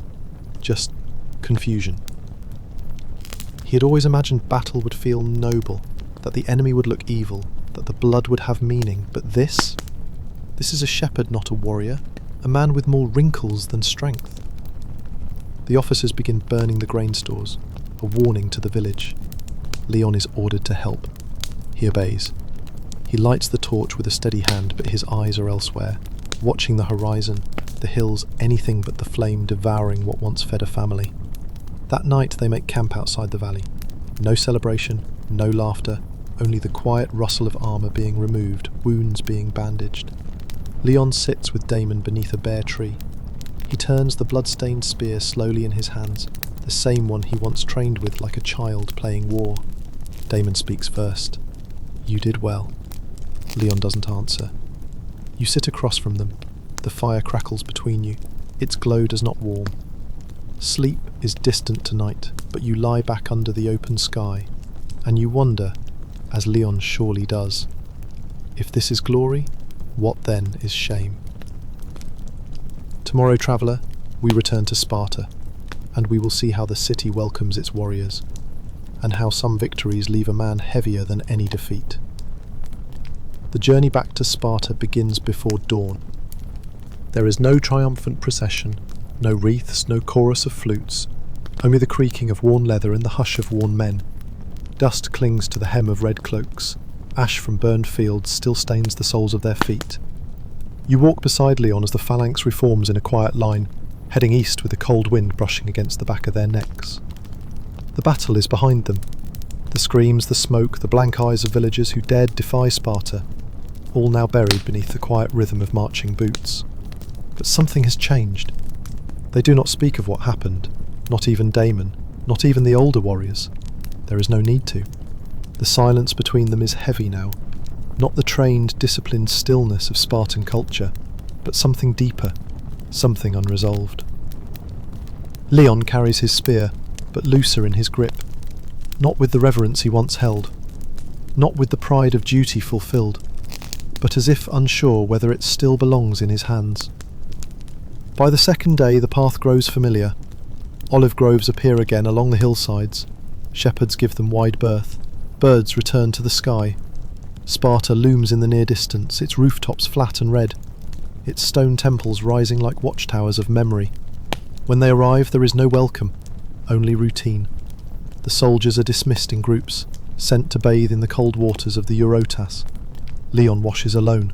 just confusion. He had always imagined battle would feel noble, that the enemy would look evil, that the blood would have meaning, but this is a shepherd, not a warrior, a man with more wrinkles than strength. The officers begin burning the grain stores, a warning to the village. Leon is ordered to help. He obeys. He lights the torch with a steady hand, but his eyes are elsewhere, watching the horizon, the hills, anything but the flame devouring what once fed a family. That night they make camp outside the valley. No celebration, no laughter, only the quiet rustle of armour being removed, wounds being bandaged. Leon sits with Damon beneath a bare tree. He turns the blood-stained spear slowly in his hands, the same one he once trained with like a child playing war. Damon speaks first. You did well. Leon doesn't answer. You sit across from them. The fire crackles between you. Its glow does not warm. Sleep is distant tonight, but you lie back under the open sky, and you wonder, as Leon surely does, if this is glory, what then is shame? Tomorrow, traveller, we return to Sparta, and we will see how the city welcomes its warriors, and how some victories leave a man heavier than any defeat. The journey back to Sparta begins before dawn. There is no triumphant procession, no wreaths, no chorus of flutes, only the creaking of worn leather and the hush of worn men. Dust clings to the hem of red cloaks. Ash from burned fields still stains the soles of their feet. You walk beside Leon as the phalanx reforms in a quiet line, heading east with the cold wind brushing against the back of their necks. The battle is behind them. The screams, the smoke, the blank eyes of villagers who dared defy Sparta, all now buried beneath the quiet rhythm of marching boots. But something has changed. They do not speak of what happened, not even Damon, not even the older warriors. There is no need to. The silence between them is heavy now, not the trained, disciplined stillness of Spartan culture, but something deeper, something unresolved. Leon carries his spear, but looser in his grip, not with the reverence he once held, not with the pride of duty fulfilled, but as if unsure whether it still belongs in his hands. By the second day the path grows familiar. Olive groves appear again along the hillsides. Shepherds give them wide berth. Birds return to the sky. Sparta looms in the near distance, its rooftops flat and red, its stone temples rising like watchtowers of memory. When they arrive there is no welcome, only routine. The soldiers are dismissed in groups, sent to bathe in the cold waters of the Eurotas. Leon washes alone.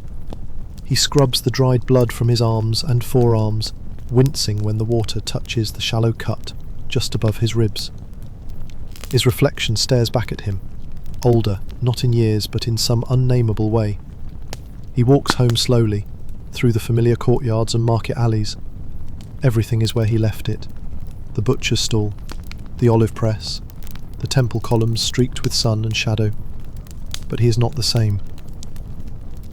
He scrubs the dried blood from his arms and forearms, wincing when the water touches the shallow cut just above his ribs. His reflection stares back at him. older, not in years but in some unnameable way. He walks home slowly, through the familiar courtyards and market alleys. Everything is where he left it. The butcher's stall, the olive press, the temple columns streaked with sun and shadow. But he is not the same.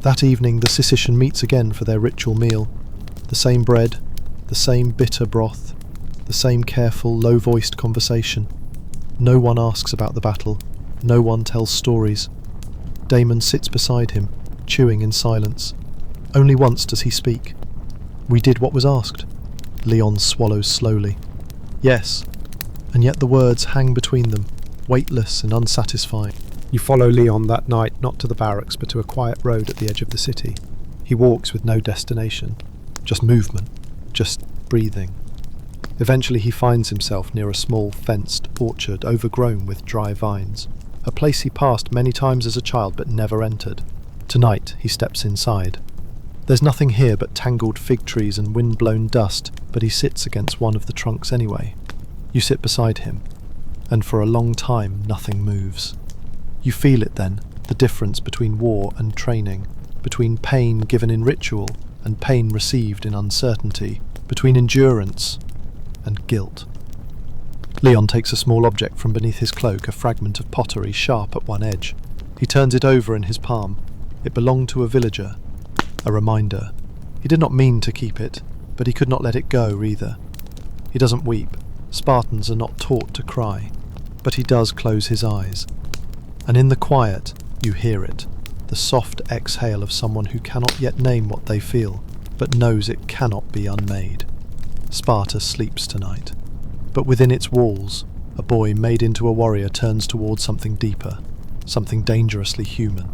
That evening the Syssitian meets again for their ritual meal. The same bread, the same bitter broth, the same careful, low-voiced conversation. No one asks about the battle. No one tells stories. Damon sits beside him, chewing in silence. Only once does he speak. "We did what was asked." Leon swallows slowly. "Yes," and yet the words hang between them, weightless and unsatisfying. You follow Leon that night, not to the barracks, but to a quiet road at the edge of the city. He walks with no destination, just movement, just breathing. Eventually he finds himself near a small, fenced orchard overgrown with dry vines, a place he passed many times as a child but never entered. Tonight he steps inside. There's nothing here but tangled fig trees and wind-blown dust, but he sits against one of the trunks anyway. You sit beside him, and for a long time nothing moves. You feel it then, the difference between war and training, between pain given in ritual and pain received in uncertainty, between endurance and guilt. Leon takes a small object from beneath his cloak, a fragment of pottery sharp at one edge. He turns it over in his palm. It belonged to a villager, a reminder. He did not mean to keep it, but he could not let it go either. He doesn't weep. Spartans are not taught to cry, but he does close his eyes. And in the quiet, you hear it, the soft exhale of someone who cannot yet name what they feel, but knows it cannot be unmade. Sparta sleeps tonight, but within its walls, a boy made into a warrior turns towards something deeper, something dangerously human.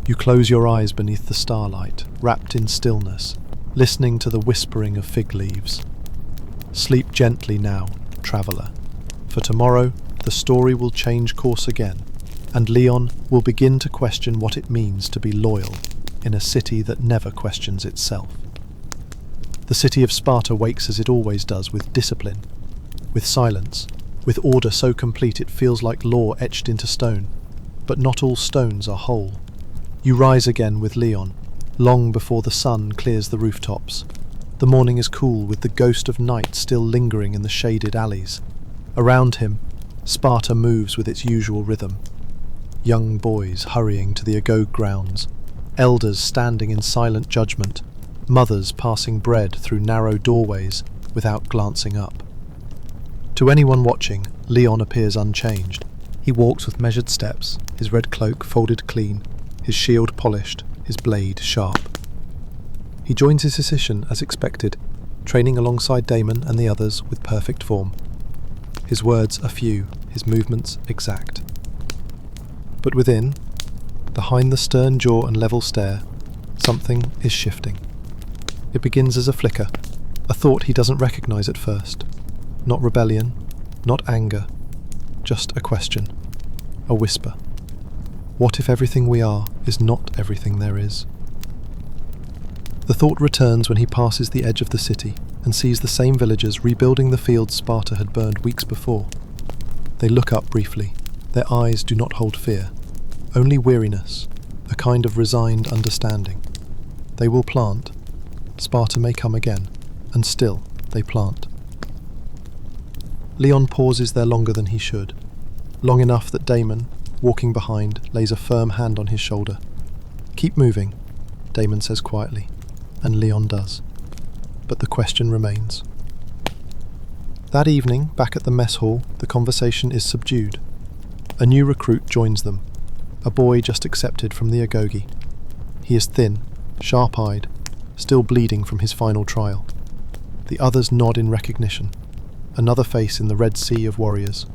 You close your eyes beneath the starlight, wrapped in stillness, listening to the whispering of fig leaves. Sleep gently now, traveller, for tomorrow the story will change course again, and Leon will begin to question what it means to be loyal in a city that never questions itself. The city of Sparta wakes as it always does, with discipline, with silence, with order so complete it feels like law etched into stone. But not all stones are whole. You rise again with Leon, long before the sun clears the rooftops. The morning is cool, with the ghost of night still lingering in the shaded alleys. Around him, Sparta moves with its usual rhythm. Young boys hurrying to the agog grounds, elders standing in silent judgment, mothers passing bread through narrow doorways without glancing up. To anyone watching, Leon appears unchanged. He walks with measured steps, his red cloak folded clean, his shield polished, his blade sharp. He joins his Syssitian as expected, training alongside Damon and the others with perfect form. His words are few, his movements exact. But within, behind the stern jaw and level stare, something is shifting. It begins as a flicker, a thought he doesn't recognize at first. Not rebellion, not anger, just a question, a whisper. What if everything we are is not everything there is? The thought returns when he passes the edge of the city and sees the same villagers rebuilding the fields Sparta had burned weeks before. They look up briefly. Their eyes do not hold fear, only weariness, a kind of resigned understanding. They will plant. Sparta may come again, and still they plant. Leon pauses there longer than he should, long enough that Damon, walking behind, lays a firm hand on his shoulder. "Keep moving," Damon says quietly, and Leon does. But the question remains. That evening, back at the mess hall, the conversation is subdued. A new recruit joins them, a boy just accepted from the Agogi. He is thin, sharp-eyed, still bleeding from his final trial. The others nod in recognition. Another face in the Red Sea of warriors.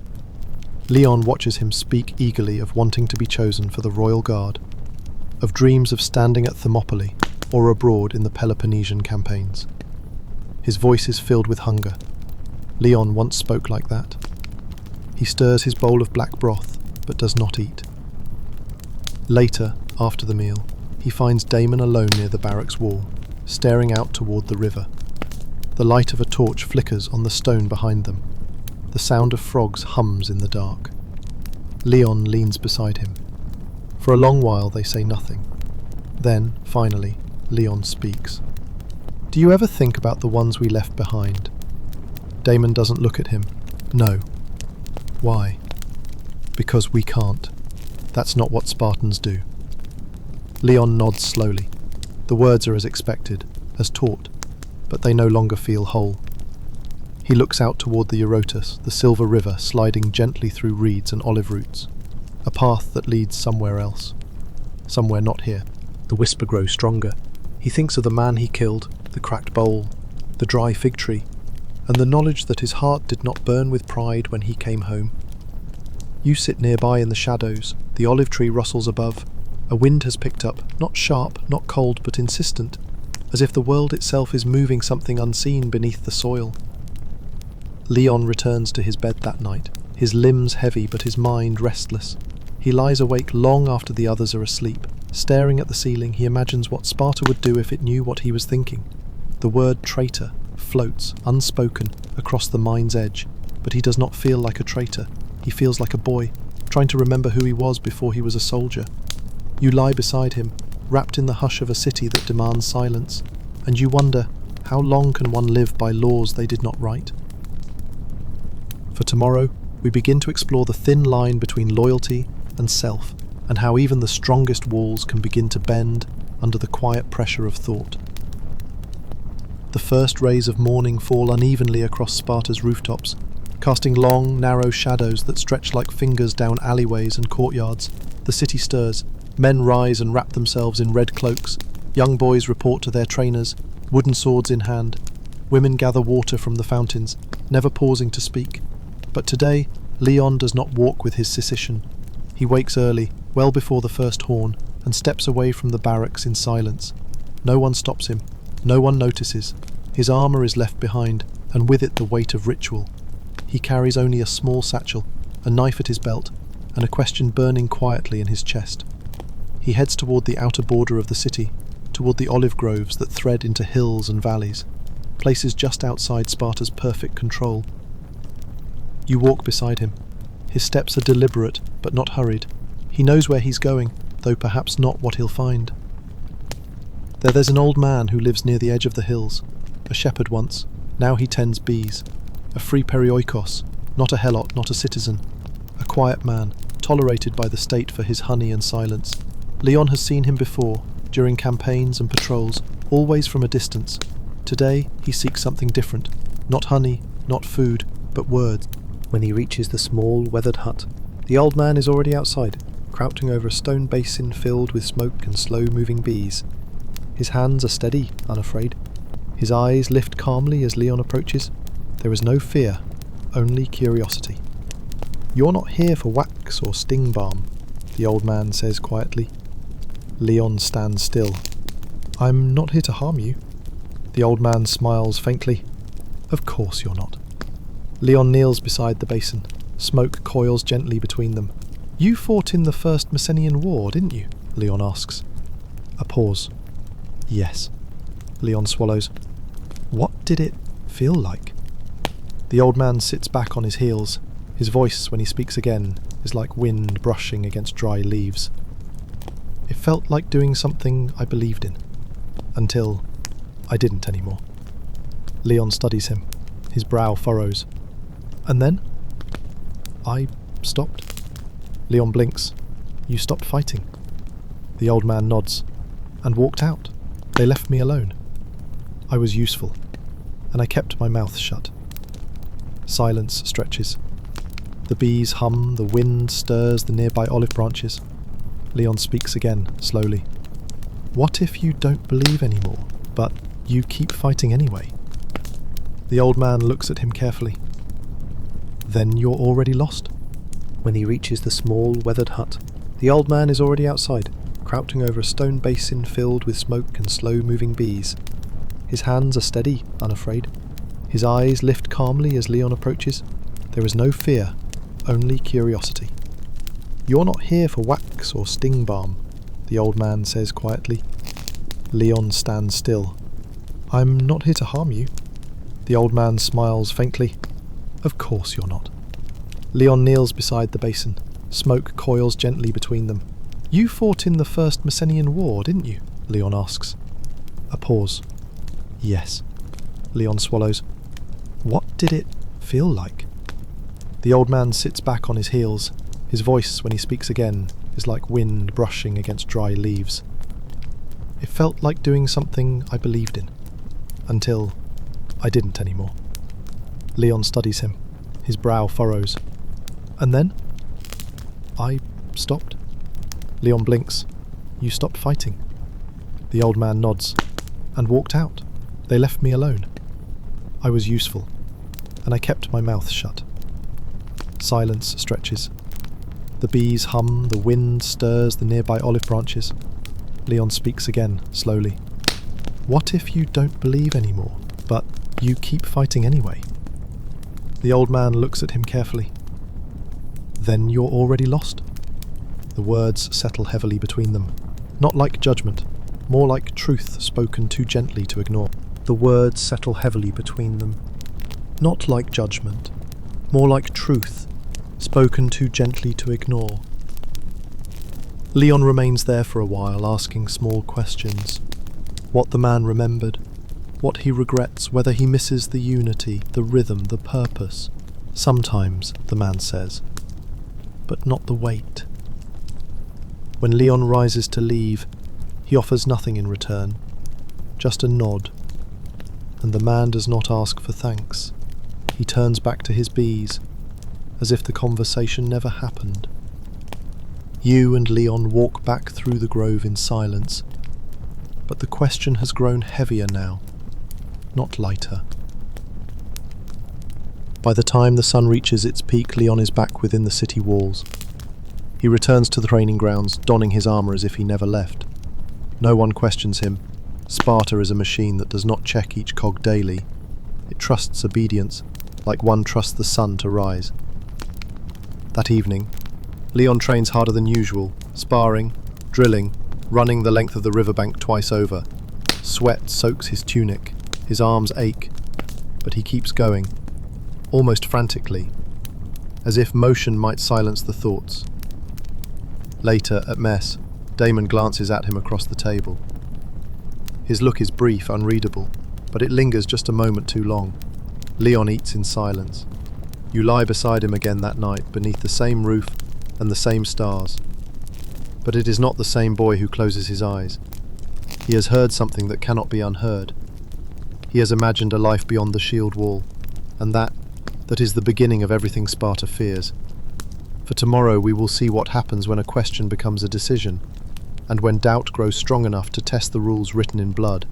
Leon watches him speak eagerly of wanting to be chosen for the Royal Guard, of dreams of standing at Thermopylae or abroad in the Peloponnesian campaigns. His voice is filled with hunger. Leon once spoke like that. He stirs his bowl of black broth, but does not eat. Later, after the meal, he finds Damon alone near the barracks wall, staring out toward the river. The light of a torch flickers on the stone behind them. The sound of frogs hums in the dark. Leon leans beside him. For a long while they say nothing. Then, finally, Leon speaks. "Do you ever think about the ones we left behind?" Damon doesn't look at him. "No." "Why?" "Because we can't. That's not what Spartans do." Leon nods slowly. The words are as expected, as taught, but they no longer feel whole. He looks out toward the Eurotas, the silver river sliding gently through reeds and olive roots, a path that leads somewhere else, somewhere not here. The whisper grows stronger. He thinks of the man he killed, the cracked bowl, the dry fig tree, and the knowledge that his heart did not burn with pride when he came home. You sit nearby in the shadows, the olive tree rustles above. A wind has picked up, not sharp, not cold, but insistent, as if the world itself is moving something unseen beneath the soil. Leon returns to his bed that night, his limbs heavy but his mind restless. He lies awake long after the others are asleep. Staring at the ceiling, he imagines what Sparta would do if it knew what he was thinking. The word traitor floats, unspoken, across the mind's edge, but he does not feel like a traitor. He feels like a boy, trying to remember who he was before he was a soldier. You lie beside him, wrapped in the hush of a city that demands silence, and you wonder, how long can one live by laws they did not write? For tomorrow, we begin to explore the thin line between loyalty and self, and how even the strongest walls can begin to bend under the quiet pressure of thought. The first rays of morning fall unevenly across Sparta's rooftops, casting long, narrow shadows that stretch like fingers down alleyways and courtyards. The city stirs. Men rise and wrap themselves in red cloaks. Young boys report to their trainers, wooden swords in hand. Women gather water from the fountains, never pausing to speak. But today, Leon does not walk with his Sicilian. He wakes early, well before the first horn, and steps away from the barracks in silence. No one stops him. No one notices. His armour is left behind, and with it the weight of ritual. He carries only a small satchel, a knife at his belt, and a question burning quietly in his chest. He heads toward the outer border of the city, toward the olive groves that thread into hills and valleys, places just outside Sparta's perfect control. You walk beside him. His steps are deliberate, but not hurried. He knows where he's going, though perhaps not what he'll find. There's an old man who lives near the edge of the hills, a shepherd once, now he tends bees. A free perioikos, not a helot, not a citizen. A quiet man, tolerated by the state for his honey and silence. Leon has seen him before, during campaigns and patrols, always from a distance. Today, he seeks something different. Not honey, not food, but words. When he reaches the small, weathered hut, the old man is already outside, crouching over a stone basin filled with smoke and slow-moving bees. His hands are steady, unafraid. His eyes lift calmly as Leon approaches. There is no fear, only curiosity. "You're not here for wax or sting balm," the old man says quietly. Leon stands still. "I'm not here to harm you." The old man smiles faintly. "Of course you're not." Leon kneels beside the basin. Smoke coils gently between them. "You fought in the First Messenian War, didn't you?" Leon asks. A pause. "Yes." Leon swallows. "What did it feel like?" The old man sits back on his heels. His voice, when he speaks again, is like wind brushing against dry leaves. "It felt like doing something I believed in. Until I didn't anymore." Leon studies him. His brow furrows. "And then?" "I stopped." Leon blinks. "You stopped fighting." The old man nods. "And walked out. They left me alone. I was useful, and I kept my mouth shut." Silence stretches. The bees hum, the wind stirs the nearby olive branches. Leon speaks again, slowly. "What if you don't believe anymore, but you keep fighting anyway?" The old man looks at him carefully. "Then you're already lost." When he reaches the small, weathered hut, the old man is already outside, crouching over a stone basin filled with smoke and slow-moving bees. His hands are steady, unafraid. His eyes lift calmly as Leon approaches. There is no fear, only curiosity. "You're not here for wax or sting balm," the old man says quietly. Leon stands still. "I'm not here to harm you." The old man smiles faintly. "Of course you're not." Leon kneels beside the basin. Smoke coils gently between them. You fought in the First Messenian War, didn't you? Leon asks. A pause. Yes. Leon swallows. What did it feel like? The old man sits back on his heels. His voice, when he speaks again, is like wind brushing against dry leaves. It felt like doing something I believed in. Until I didn't anymore. Leon studies him. His brow furrows. And then? I stopped. Leon blinks. You stopped fighting. The old man nods. And walked out. They left me alone. I was useful. And I kept my mouth shut. Silence stretches. The bees hum, the wind stirs the nearby olive branches. Leon speaks again, slowly. What if you don't believe anymore, but you keep fighting anyway? The old man looks at him carefully. Then you're already lost? The words settle heavily between them. Not like judgment, more like truth spoken too gently to ignore. The words settle heavily between them. Not like judgment, more like truth spoken too gently to ignore. Leon remains there for a while, asking small questions. What the man remembered, what he regrets, whether he misses the unity, the rhythm, the purpose. Sometimes, the man says, but not the weight. When Leon rises to leave, he offers nothing in return, just a nod, and the man does not ask for thanks. He turns back to his bees, as if the conversation never happened. You and Leon walk back through the grove in silence, but the question has grown heavier now, not lighter. By the time the sun reaches its peak, Leon is back within the city walls. He returns to the training grounds, donning his armour as if he never left. No one questions him. Sparta is a machine that does not check each cog daily. It trusts obedience, like one trusts the sun to rise. That evening, Leon trains harder than usual, sparring, drilling, running the length of the riverbank twice over. Sweat soaks his tunic, his arms ache, but he keeps going, almost frantically, as if motion might silence the thoughts. Later, at mess, Damon glances at him across the table. His look is brief, unreadable, but it lingers just a moment too long. Leon eats in silence. You lie beside him again that night, beneath the same roof and the same stars. But it is not the same boy who closes his eyes. He has heard something that cannot be unheard. He has imagined a life beyond the shield wall, and that is the beginning of everything Sparta fears. For tomorrow we will see what happens when a question becomes a decision, and when doubt grows strong enough to test the rules written in blood.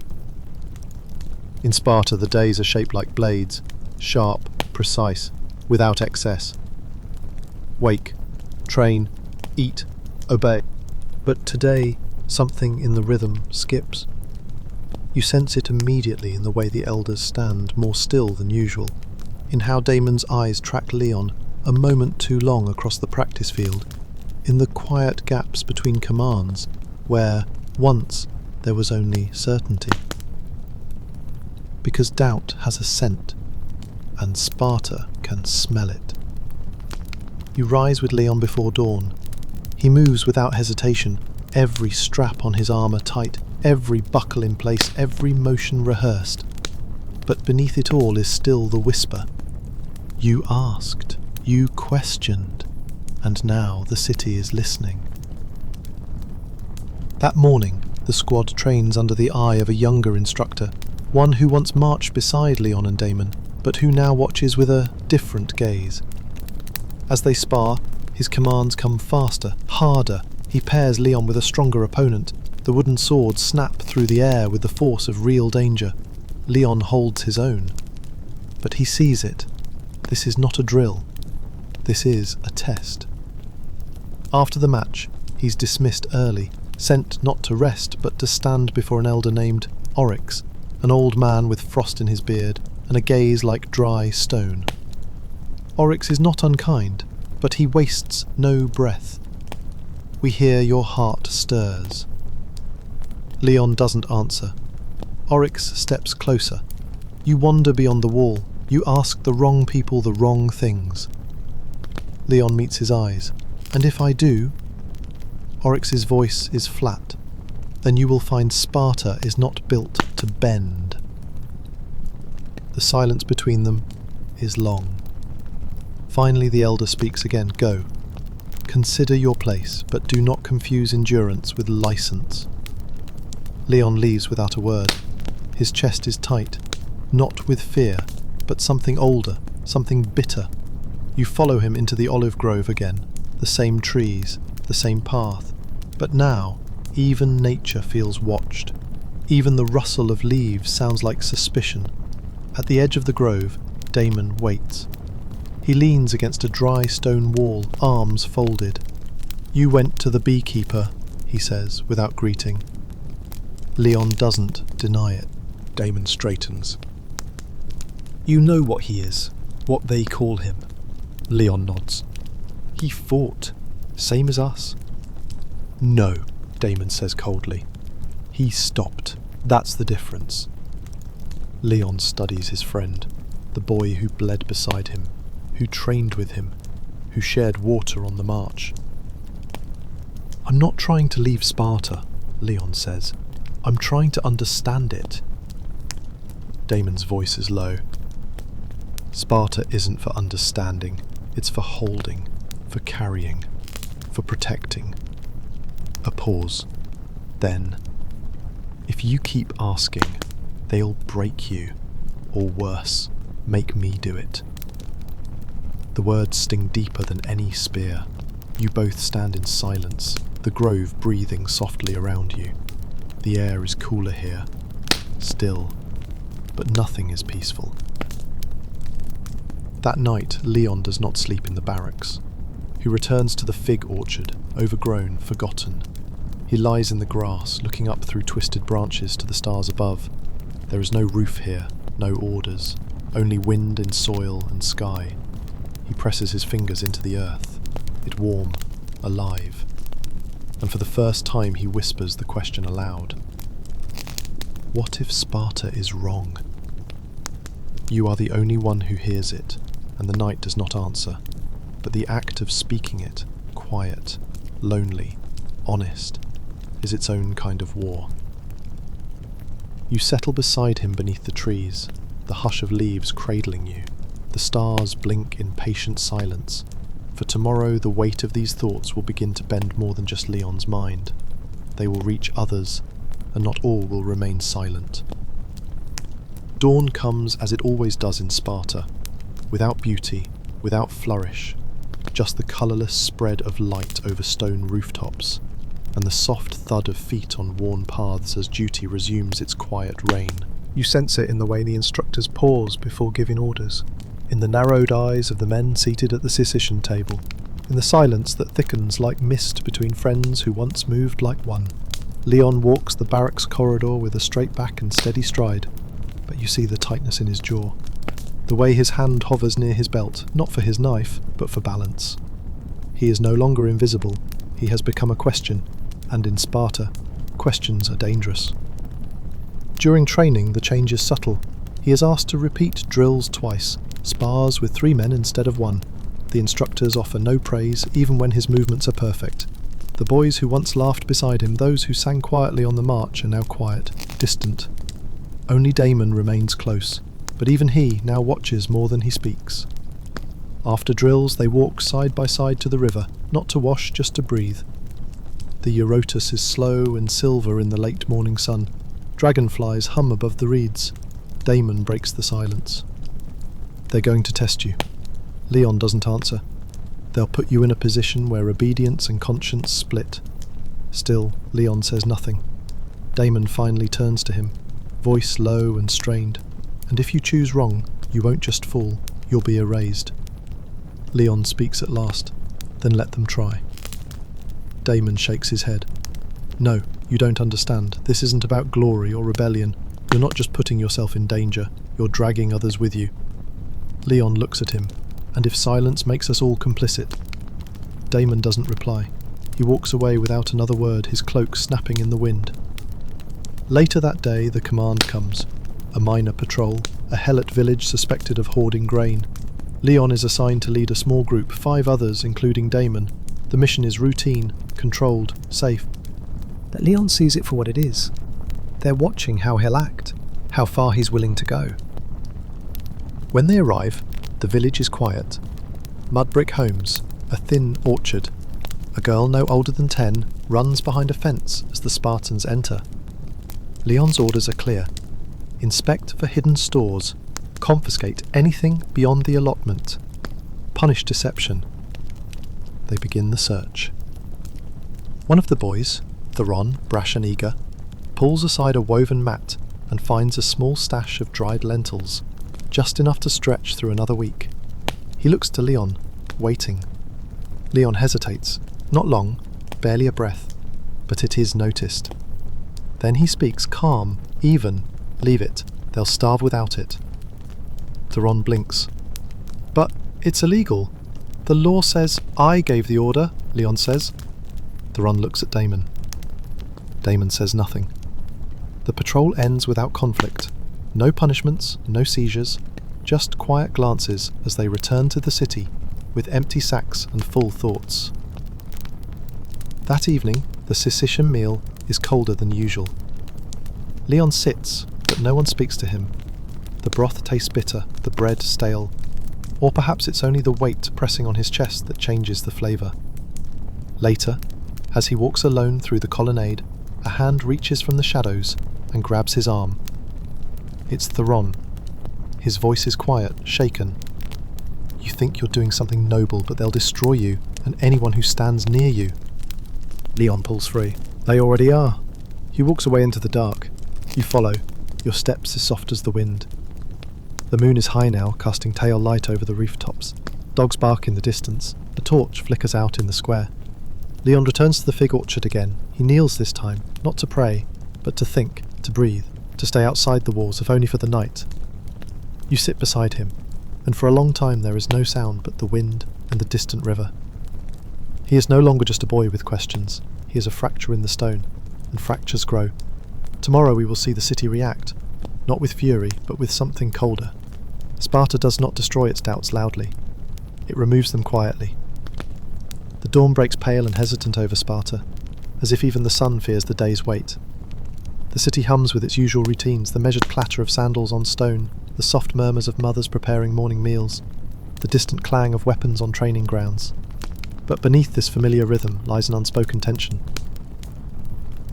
In Sparta the days are shaped like blades, sharp, precise, without excess. Wake, train, eat, obey. But today, something in the rhythm skips. You sense it immediately in the way the elders stand, more still than usual, in how Damon's eyes track Leon a moment too long across the practice field, in the quiet gaps between commands, where, once, there was only certainty. Because doubt has a scent, and Sparta can smell it. You rise with Leon before dawn. He moves without hesitation, every strap on his armour tight, every buckle in place, every motion rehearsed. But beneath it all is still the whisper. You asked, you questioned, and now the city is listening. That morning, the squad trains under the eye of a younger instructor, one who once marched beside Leon and Damon, but who now watches with a different gaze. As they spar, his commands come faster, harder. He pairs Leon with a stronger opponent. The wooden swords snap through the air with the force of real danger. Leon holds his own. But he sees it. This is not a drill. This is a test. After the match, he's dismissed early, sent not to rest but to stand before an elder named Oryx, an old man with frost in his beard and a gaze like dry stone. Oryx is not unkind, but he wastes no breath. We hear your heart stirs. Leon doesn't answer. Oryx steps closer. You wander beyond the wall. You ask the wrong people the wrong things. Leon meets his eyes. And if I do, Oryx's voice is flat, then you will find Sparta is not built to bend. The silence between them is long. Finally the elder speaks again. Go. Consider your place, but do not confuse endurance with license. Leon leaves without a word. His chest is tight, not with fear, but something older, something bitter. You follow him into the olive grove again, the same trees, the same path, but now even nature feels watched. Even the rustle of leaves sounds like suspicion. At the edge of the grove, Damon waits. He leans against a dry stone wall, arms folded. You went to the beekeeper, he says, without greeting. Leon doesn't deny it. Damon straightens. You know what he is, what they call him. Leon nods. He fought, same as us. No, Damon says coldly. He stopped. That's the difference. Leon studies his friend, the boy who bled beside him, who trained with him, who shared water on the march. I'm not trying to leave Sparta, Leon says. I'm trying to understand it. Damon's voice is low. Sparta isn't for understanding, it's for holding, for carrying, for protecting. A pause. Then, if you keep asking, they'll break you, or worse, make me do it. The words sting deeper than any spear. You both stand in silence, the grove breathing softly around you. The air is cooler here, still, but nothing is peaceful. That night, Leon does not sleep in the barracks. He returns to the fig orchard, overgrown, forgotten. He lies in the grass, looking up through twisted branches to the stars above. There is no roof here, no orders, only wind in soil and sky. He presses his fingers into the earth. It warm, alive. And for the first time he whispers the question aloud. What if Sparta is wrong? You are the only one who hears it, and the night does not answer. But the act of speaking it, quiet, lonely, honest, is its own kind of war. You settle beside him beneath the trees, the hush of leaves cradling you. The stars blink in patient silence. For tomorrow the weight of these thoughts will begin to bend more than just Leon's mind. They will reach others, and not all will remain silent. Dawn comes as it always does in Sparta, without beauty, without flourish, just the colourless spread of light over stone rooftops, and the soft thud of feet on worn paths as duty resumes its quiet reign. You sense it in the way the instructors pause before giving orders, in the narrowed eyes of the men seated at the secession table, in the silence that thickens like mist between friends who once moved like one. Leon walks the barracks corridor with a straight back and steady stride, but you see the tightness in his jaw, the way his hand hovers near his belt, not for his knife, but for balance. He is no longer invisible, he has become a question, and in Sparta, questions are dangerous. During training, the change is subtle. He is asked to repeat drills twice, spars with 3 men instead of 1. The instructors offer no praise, even when his movements are perfect. The boys who once laughed beside him, those who sang quietly on the march, are now quiet, distant. Only Damon remains close, but even he now watches more than he speaks. After drills, they walk side by side to the river, not to wash, just to breathe. The Eurotas is slow and silver in the late morning sun. Dragonflies hum above the reeds. Damon breaks the silence. They're going to test you. Leon doesn't answer. They'll put you in a position where obedience and conscience split. Still, Leon says nothing. Damon finally turns to him, voice low and strained. And if you choose wrong, you won't just fall, you'll be erased. Leon speaks at last. Then let them try. Damon shakes his head. No, you don't understand. This isn't about glory or rebellion. You're not just putting yourself in danger, you're dragging others with you. Leon looks at him, and if silence makes us all complicit. Damon doesn't reply. He walks away without another word, his cloak snapping in the wind. Later that day, the command comes. A minor patrol, a helot village suspected of hoarding grain. Leon is assigned to lead a small group, 5 others, including Damon. The mission is routine, controlled, safe. But Leon sees it for what it is. They're watching how he'll act, how far he's willing to go. When they arrive, the village is quiet. Mud brick homes, a thin orchard. A girl no older than 10 runs behind a fence as the Spartans enter. Leon's orders are clear. Inspect for hidden stores. Confiscate anything beyond the allotment. Punish deception. They begin the search. One of the boys, Theron, brash and eager, pulls aside a woven mat and finds a small stash of dried lentils, just enough to stretch through another week. He looks to Leon, waiting. Leon hesitates, not long, barely a breath, but it is noticed. Then he speaks calm, even. Leave it, they'll starve without it. Theron blinks. But it's illegal. The law says I gave the order, Leon says. Theron looks at Damon. Damon says nothing. The patrol ends without conflict. No punishments, no seizures, just quiet glances as they return to the city with empty sacks and full thoughts. That evening, the Sicilian meal is colder than usual. Leon sits, but no one speaks to him. The broth tastes bitter, the bread stale, or perhaps it's only the weight pressing on his chest that changes the flavour. Later, as he walks alone through the colonnade, a hand reaches from the shadows and grabs his arm. It's Theron. His voice is quiet, shaken. You think you're doing something noble, but they'll destroy you and anyone who stands near you. Leon pulls free. They already are. He walks away into the dark. You follow, your steps as soft as the wind. The moon is high now, casting tail light over the rooftops. Dogs bark in the distance. A torch flickers out in the square. Leon returns to the fig orchard again. He kneels this time, not to pray, but to think, to breathe, to stay outside the walls, if only for the night. You sit beside him, and for a long time there is no sound but the wind and the distant river. He is no longer just a boy with questions. He is a fracture in the stone, and fractures grow. Tomorrow we will see the city react, not with fury, but with something colder. Sparta does not destroy its doubts loudly. It removes them quietly. The dawn breaks pale and hesitant over Sparta, as if even the sun fears the day's wait. The city hums with its usual routines, the measured clatter of sandals on stone, the soft murmurs of mothers preparing morning meals, the distant clang of weapons on training grounds. But beneath this familiar rhythm lies an unspoken tension.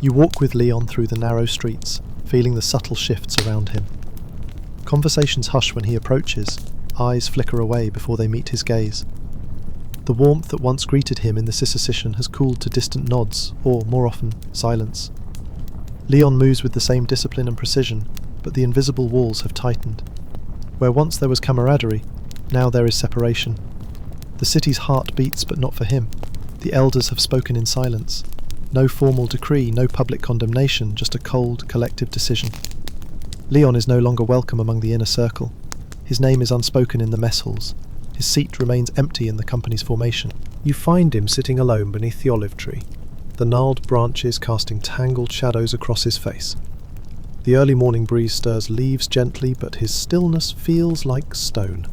You walk with Leon through the narrow streets, feeling the subtle shifts around him. Conversations hush when he approaches, eyes flicker away before they meet his gaze. The warmth that once greeted him in the Sicilian has cooled to distant nods, or, more often, silence. Leon moves with the same discipline and precision, but the invisible walls have tightened. Where once there was camaraderie, now there is separation. The city's heart beats, but not for him. The elders have spoken in silence. No formal decree, no public condemnation, just a cold, collective decision. Leon is no longer welcome among the inner circle. His name is unspoken in the mess halls. His seat remains empty in the company's formation. You find him sitting alone beneath the olive tree, the gnarled branches casting tangled shadows across his face. The early morning breeze stirs leaves gently, but his stillness feels like stone.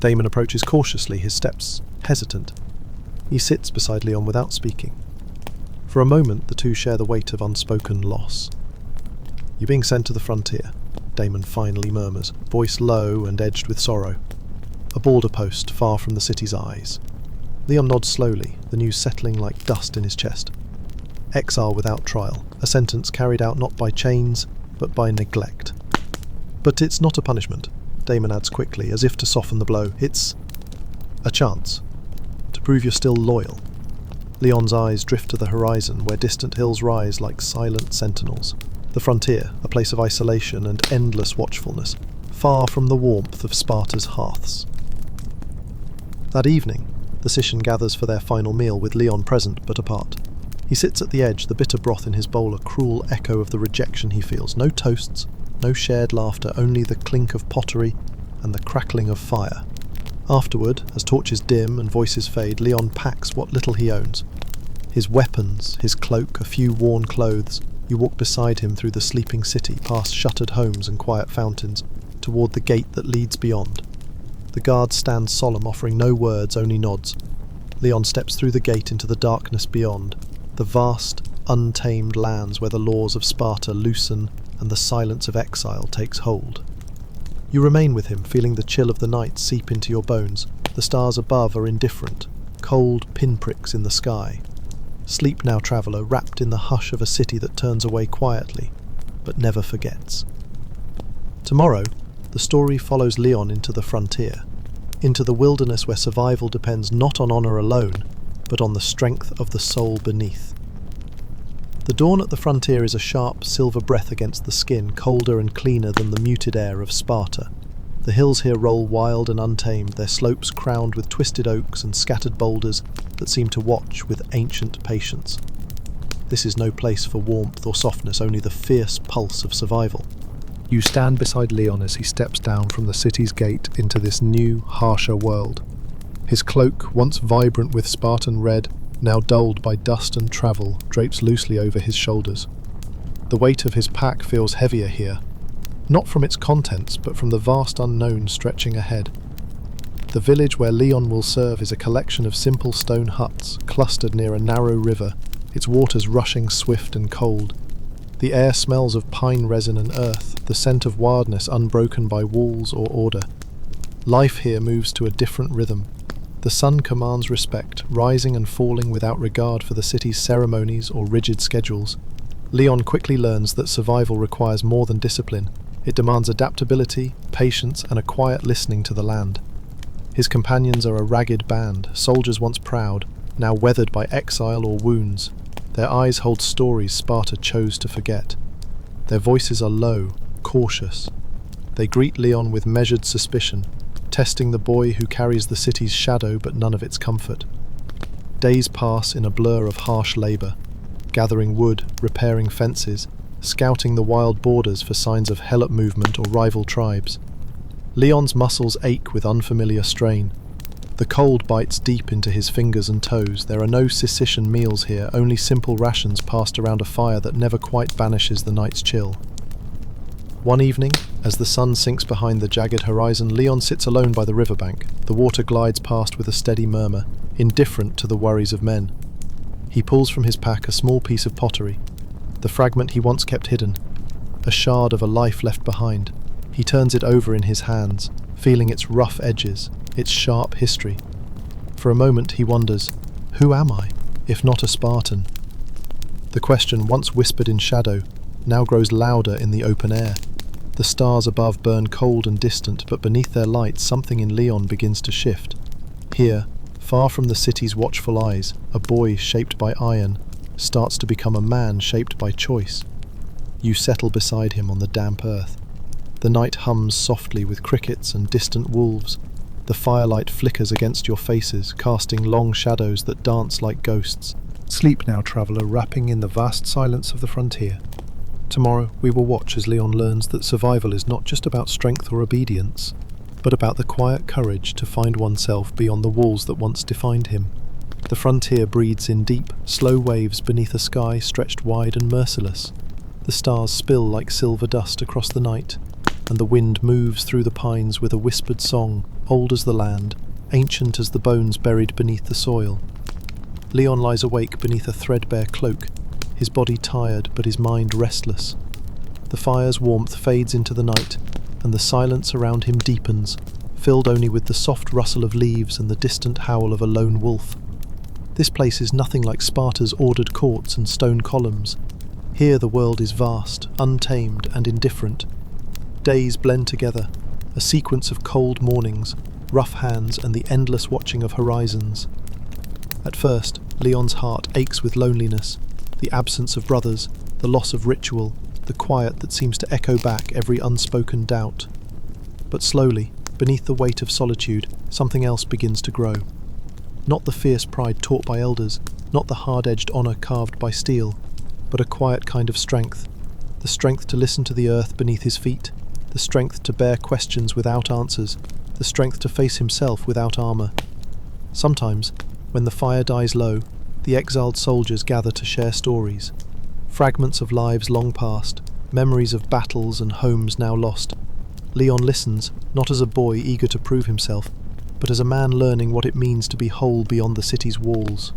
Damon approaches cautiously, his steps hesitant. He sits beside Leon without speaking. For a moment, the two share the weight of unspoken loss. You're being sent to the frontier, Damon finally murmurs, voice low and edged with sorrow. A border post far from the city's eyes. Leon nods slowly, the news settling like dust in his chest. Exile without trial, a sentence carried out not by chains, but by neglect. But it's not a punishment, Damon adds quickly, as if to soften the blow. It's a chance, to prove you're still loyal. Leon's eyes drift to the horizon, where distant hills rise like silent sentinels. The frontier, a place of isolation and endless watchfulness, far from the warmth of Sparta's hearths. That evening, the Sicilian gathers for their final meal, with Leon present but apart. He sits at the edge, the bitter broth in his bowl a cruel echo of the rejection he feels. No toasts, no shared laughter, only the clink of pottery and the crackling of fire. Afterward, as torches dim and voices fade, Leon packs what little he owns. His weapons, his cloak, a few worn clothes. You walk beside him through the sleeping city, past shuttered homes and quiet fountains, toward the gate that leads beyond. The guards stand solemn, offering no words, only nods. Leon steps through the gate into the darkness beyond, the vast, untamed lands where the laws of Sparta loosen and the silence of exile takes hold. You remain with him, feeling the chill of the night seep into your bones. The stars above are indifferent, cold pinpricks in the sky. Sleep now, traveller, wrapped in the hush of a city that turns away quietly, but never forgets. Tomorrow, the story follows Leon into the frontier, into the wilderness where survival depends not on honour alone, but on the strength of the soul beneath. The dawn at the frontier is a sharp silver breath against the skin, colder and cleaner than the muted air of Sparta. The hills here roll wild and untamed, their slopes crowned with twisted oaks and scattered boulders that seem to watch with ancient patience. This is no place for warmth or softness, only the fierce pulse of survival. You stand beside Leon as he steps down from the city's gate into this new, harsher world. His cloak, once vibrant with Spartan red, now dulled by dust and travel, drapes loosely over his shoulders. The weight of his pack feels heavier here, not from its contents, but from the vast unknown stretching ahead. The village where Leon will serve is a collection of simple stone huts clustered near a narrow river, its waters rushing swift and cold. The air smells of pine resin and earth, the scent of wildness unbroken by walls or order. Life here moves to a different rhythm. The sun commands respect, rising and falling without regard for the city's ceremonies or rigid schedules. Leon quickly learns that survival requires more than discipline. It demands adaptability, patience, and a quiet listening to the land. His companions are a ragged band, soldiers once proud, now weathered by exile or wounds. Their eyes hold stories Sparta chose to forget. Their voices are low, cautious. They greet Leon with measured suspicion, testing the boy who carries the city's shadow but none of its comfort. Days pass in a blur of harsh labour, gathering wood, repairing fences, scouting the wild borders for signs of helot movement or rival tribes. Leon's muscles ache with unfamiliar strain. The cold bites deep into his fingers and toes. There are no cessation meals here, only simple rations passed around a fire that never quite banishes the night's chill. One evening, as the sun sinks behind the jagged horizon, Leon sits alone by the riverbank. The water glides past with a steady murmur, indifferent to the worries of men. He pulls from his pack a small piece of pottery, the fragment he once kept hidden, a shard of a life left behind. He turns it over in his hands, feeling its rough edges, its sharp history. For a moment he wonders, who am I, if not a Spartan? The question, once whispered in shadow, now grows louder in the open air. The stars above burn cold and distant, but beneath their light something in Leon begins to shift. Here, far from the city's watchful eyes, a boy shaped by iron starts to become a man shaped by choice. You settle beside him on the damp earth. The night hums softly with crickets and distant wolves. The firelight flickers against your faces, casting long shadows that dance like ghosts. Sleep now, traveller, wrapping in the vast silence of the frontier. Tomorrow we will watch as Leon learns that survival is not just about strength or obedience, but about the quiet courage to find oneself beyond the walls that once defined him. The frontier breathes in deep, slow waves beneath a sky stretched wide and merciless. The stars spill like silver dust across the night, and the wind moves through the pines with a whispered song, old as the land, ancient as the bones buried beneath the soil. Leon lies awake beneath a threadbare cloak, his body tired but his mind restless. The fire's warmth fades into the night, and the silence around him deepens, filled only with the soft rustle of leaves and the distant howl of a lone wolf. This place is nothing like Sparta's ordered courts and stone columns. Here the world is vast, untamed and indifferent. Days blend together, a sequence of cold mornings, rough hands and the endless watching of horizons. At first, Leon's heart aches with loneliness, the absence of brothers, the loss of ritual, the quiet that seems to echo back every unspoken doubt. But slowly, beneath the weight of solitude, something else begins to grow. Not the fierce pride taught by elders, not the hard-edged honour carved by steel, but a quiet kind of strength, the strength to listen to the earth beneath his feet, the strength to bear questions without answers, the strength to face himself without armour. Sometimes, when the fire dies low, the exiled soldiers gather to share stories. Fragments of lives long past, memories of battles and homes now lost. Leon listens, not as a boy eager to prove himself, but as a man learning what it means to be whole beyond the city's walls.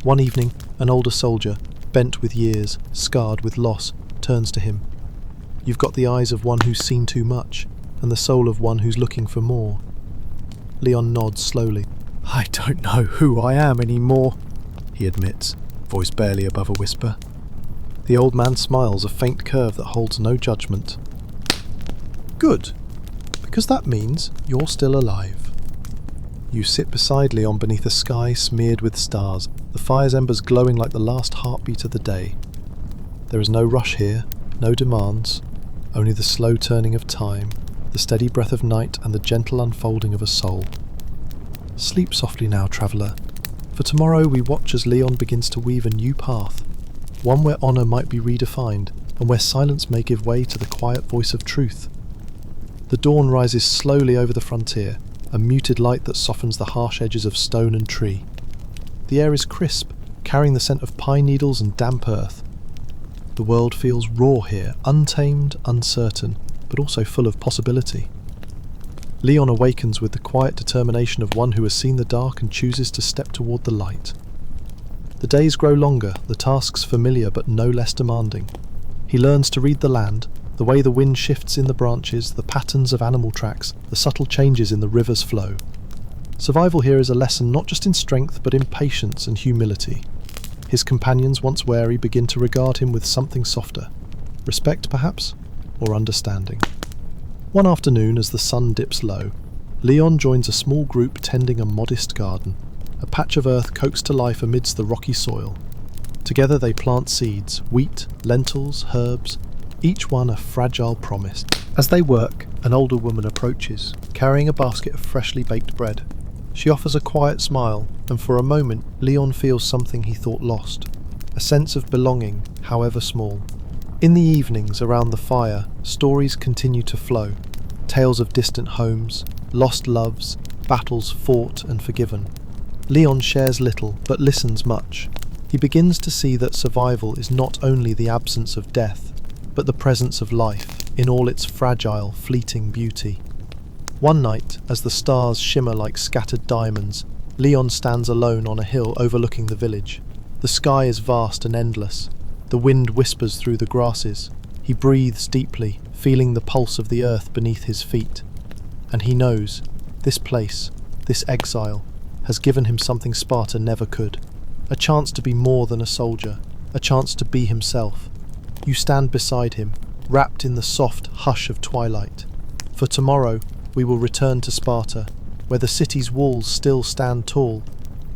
One evening, an older soldier, bent with years, scarred with loss, turns to him. You've got the eyes of one who's seen too much, and the soul of one who's looking for more. Leon nods slowly. I don't know who I am anymore, he admits, voice barely above a whisper. The old man smiles, a faint curve that holds no judgment. Good, because that means you're still alive. You sit beside Leon beneath a sky smeared with stars, the fire's embers glowing like the last heartbeat of the day. There is no rush here, no demands, only the slow turning of time, the steady breath of night, and the gentle unfolding of a soul. Sleep softly now, traveller, for tomorrow we watch as Leon begins to weave a new path, one where honour might be redefined, and where silence may give way to the quiet voice of truth. The dawn rises slowly over the frontier, a muted light that softens the harsh edges of stone and tree. The air is crisp, carrying the scent of pine needles and damp earth. The world feels raw here, untamed, uncertain, but also full of possibility. Leon awakens with the quiet determination of one who has seen the dark and chooses to step toward the light. The days grow longer, the tasks familiar but no less demanding. He learns to read the land, the way the wind shifts in the branches, the patterns of animal tracks, the subtle changes in the river's flow. Survival here is a lesson not just in strength but in patience and humility. His companions, once wary, begin to regard him with something softer. Respect, perhaps, or understanding. One afternoon, as the sun dips low, Leon joins a small group tending a modest garden, a patch of earth coaxed to life amidst the rocky soil. Together they plant seeds, wheat, lentils, herbs, each one a fragile promise. As they work, an older woman approaches, carrying a basket of freshly baked bread. She offers a quiet smile, and for a moment Leon feels something he thought lost, a sense of belonging, however small. In the evenings around the fire, stories continue to flow, tales of distant homes, lost loves, battles fought and forgiven. Leon shares little, but listens much. He begins to see that survival is not only the absence of death, but the presence of life, in all its fragile, fleeting beauty. One night, as the stars shimmer like scattered diamonds, Leon stands alone on a hill overlooking the village. The sky is vast and endless. The wind whispers through the grasses. He breathes deeply, feeling the pulse of the earth beneath his feet. And he knows, this place, this exile, has given him something Sparta never could. A chance to be more than a soldier, a chance to be himself. You stand beside him, wrapped in the soft hush of twilight. For tomorrow, we will return to Sparta, where the city's walls still stand tall,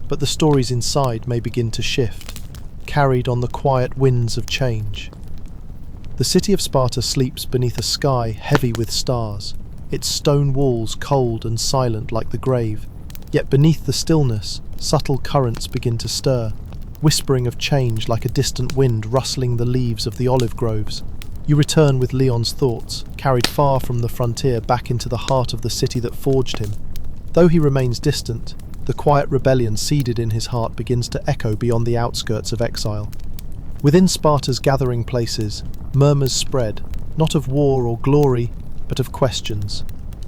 but the stories inside may begin to shift, carried on the quiet winds of change. The city of Sparta sleeps beneath a sky heavy with stars, its stone walls cold and silent like the grave. Yet beneath the stillness, subtle currents begin to stir, whispering of change like a distant wind rustling the leaves of the olive groves. You return with Leon's thoughts, carried far from the frontier back into the heart of the city that forged him. Though he remains distant, the quiet rebellion seeded in his heart begins to echo beyond the outskirts of exile. Within Sparta's gathering places, murmurs spread, not of war or glory, but of questions.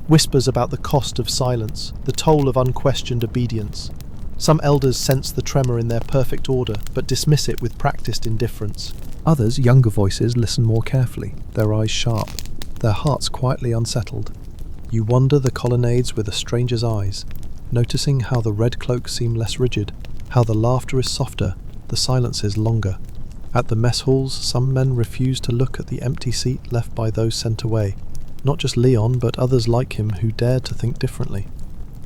Whispers about the cost of silence, the toll of unquestioned obedience. Some elders sense the tremor in their perfect order, but dismiss it with practiced indifference. Others, younger voices, listen more carefully, their eyes sharp, their hearts quietly unsettled. You wander the colonnades with a stranger's eyes, noticing how the red cloaks seem less rigid, how the laughter is softer, the silences longer. At the mess halls, some men refuse to look at the empty seat left by those sent away. Not just Leon, but others like him who dared to think differently.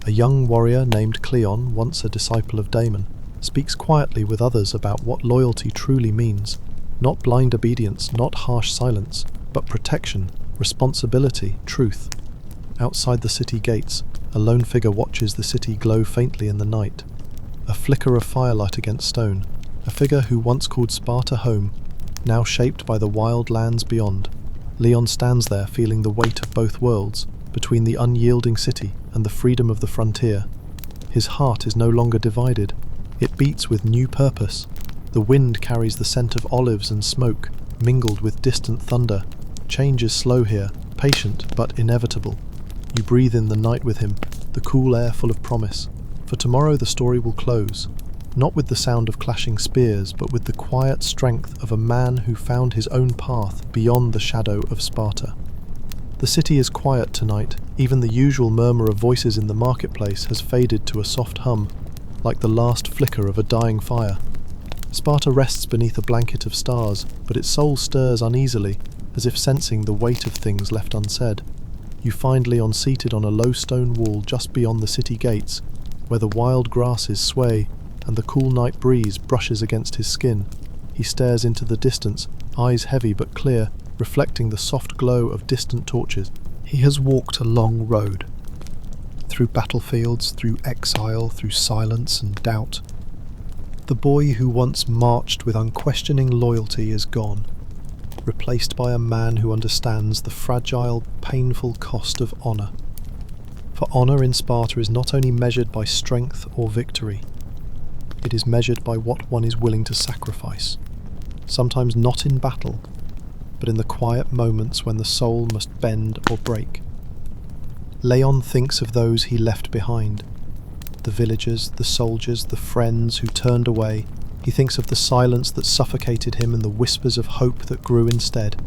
A young warrior named Cleon, once a disciple of Damon, speaks quietly with others about what loyalty truly means. Not blind obedience, not harsh silence, but protection, responsibility, truth. Outside the city gates, a lone figure watches the city glow faintly in the night. A flicker of firelight against stone. A figure who once called Sparta home, now shaped by the wild lands beyond. Leon stands there feeling the weight of both worlds, between the unyielding city and the freedom of the frontier. His heart is no longer divided. It beats with new purpose. The wind carries the scent of olives and smoke, mingled with distant thunder. Change is slow here, patient but inevitable. You breathe in the night with him, the cool air full of promise. For tomorrow the story will close, not with the sound of clashing spears, but with the quiet strength of a man who found his own path beyond the shadow of Sparta. The city is quiet tonight. Even the usual murmur of voices in the marketplace has faded to a soft hum, like the last flicker of a dying fire. Sparta rests beneath a blanket of stars, but its soul stirs uneasily, as if sensing the weight of things left unsaid. You find Leon seated on a low stone wall just beyond the city gates, where the wild grasses sway and the cool night breeze brushes against his skin. He stares into the distance, eyes heavy but clear, reflecting the soft glow of distant torches. He has walked a long road, through battlefields, through exile, through silence and doubt. The boy who once marched with unquestioning loyalty is gone, replaced by a man who understands the fragile, painful cost of honour. For honour in Sparta is not only measured by strength or victory, it is measured by what one is willing to sacrifice, sometimes not in battle, but in the quiet moments when the soul must bend or break. Leon thinks of those he left behind, the villagers, the soldiers, the friends who turned away. He thinks of the silence that suffocated him and the whispers of hope that grew instead.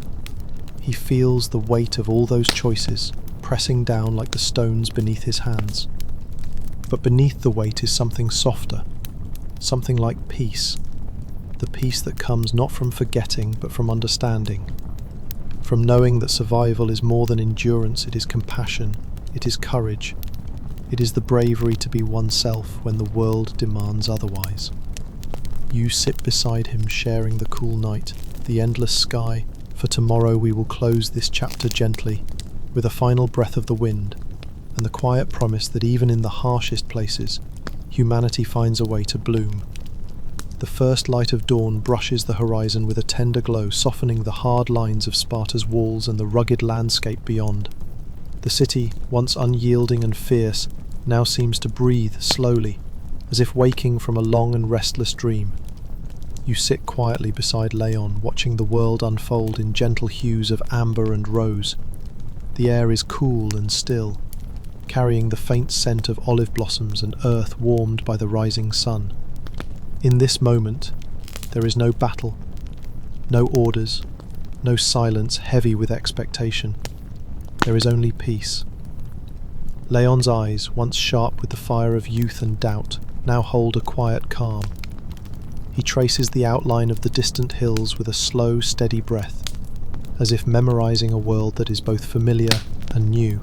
He feels the weight of all those choices pressing down like the stones beneath his hands. But beneath the weight is something softer, something like peace, the peace that comes not from forgetting but from understanding, from knowing that survival is more than endurance, it is compassion, it is courage, it is the bravery to be oneself when the world demands otherwise. You sit beside him sharing the cool night, the endless sky, for tomorrow we will close this chapter gently, with a final breath of the wind, and the quiet promise that even in the harshest places, humanity finds a way to bloom. The first light of dawn brushes the horizon with a tender glow, softening the hard lines of Sparta's walls and the rugged landscape beyond. The city, once unyielding and fierce, now seems to breathe slowly, as if waking from a long and restless dream. You sit quietly beside Leon, watching the world unfold in gentle hues of amber and rose. The air is cool and still, carrying the faint scent of olive blossoms and earth warmed by the rising sun. In this moment, there is no battle, no orders, no silence heavy with expectation. There is only peace. Leon's eyes, once sharp with the fire of youth and doubt, now hold a quiet calm. He traces the outline of the distant hills with a slow, steady breath, as if memorizing a world that is both familiar and new.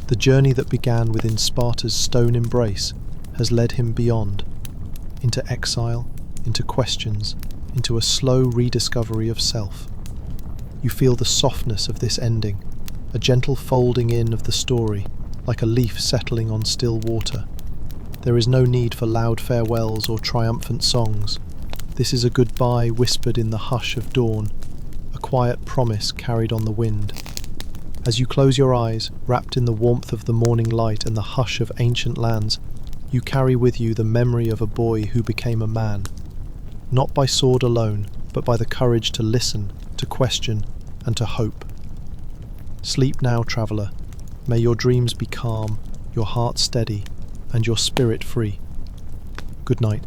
The journey that began within Sparta's stone embrace has led him beyond, into exile, into questions, into a slow rediscovery of self. You feel the softness of this ending, a gentle folding in of the story, like a leaf settling on still water. There is no need for loud farewells or triumphant songs. This is a goodbye whispered in the hush of dawn, a quiet promise carried on the wind. As you close your eyes, wrapped in the warmth of the morning light and the hush of ancient lands, you carry with you the memory of a boy who became a man, not by sword alone, but by the courage to listen, to question, and to hope. Sleep now, traveller. May your dreams be calm, your heart steady, and your spirit free. Good night.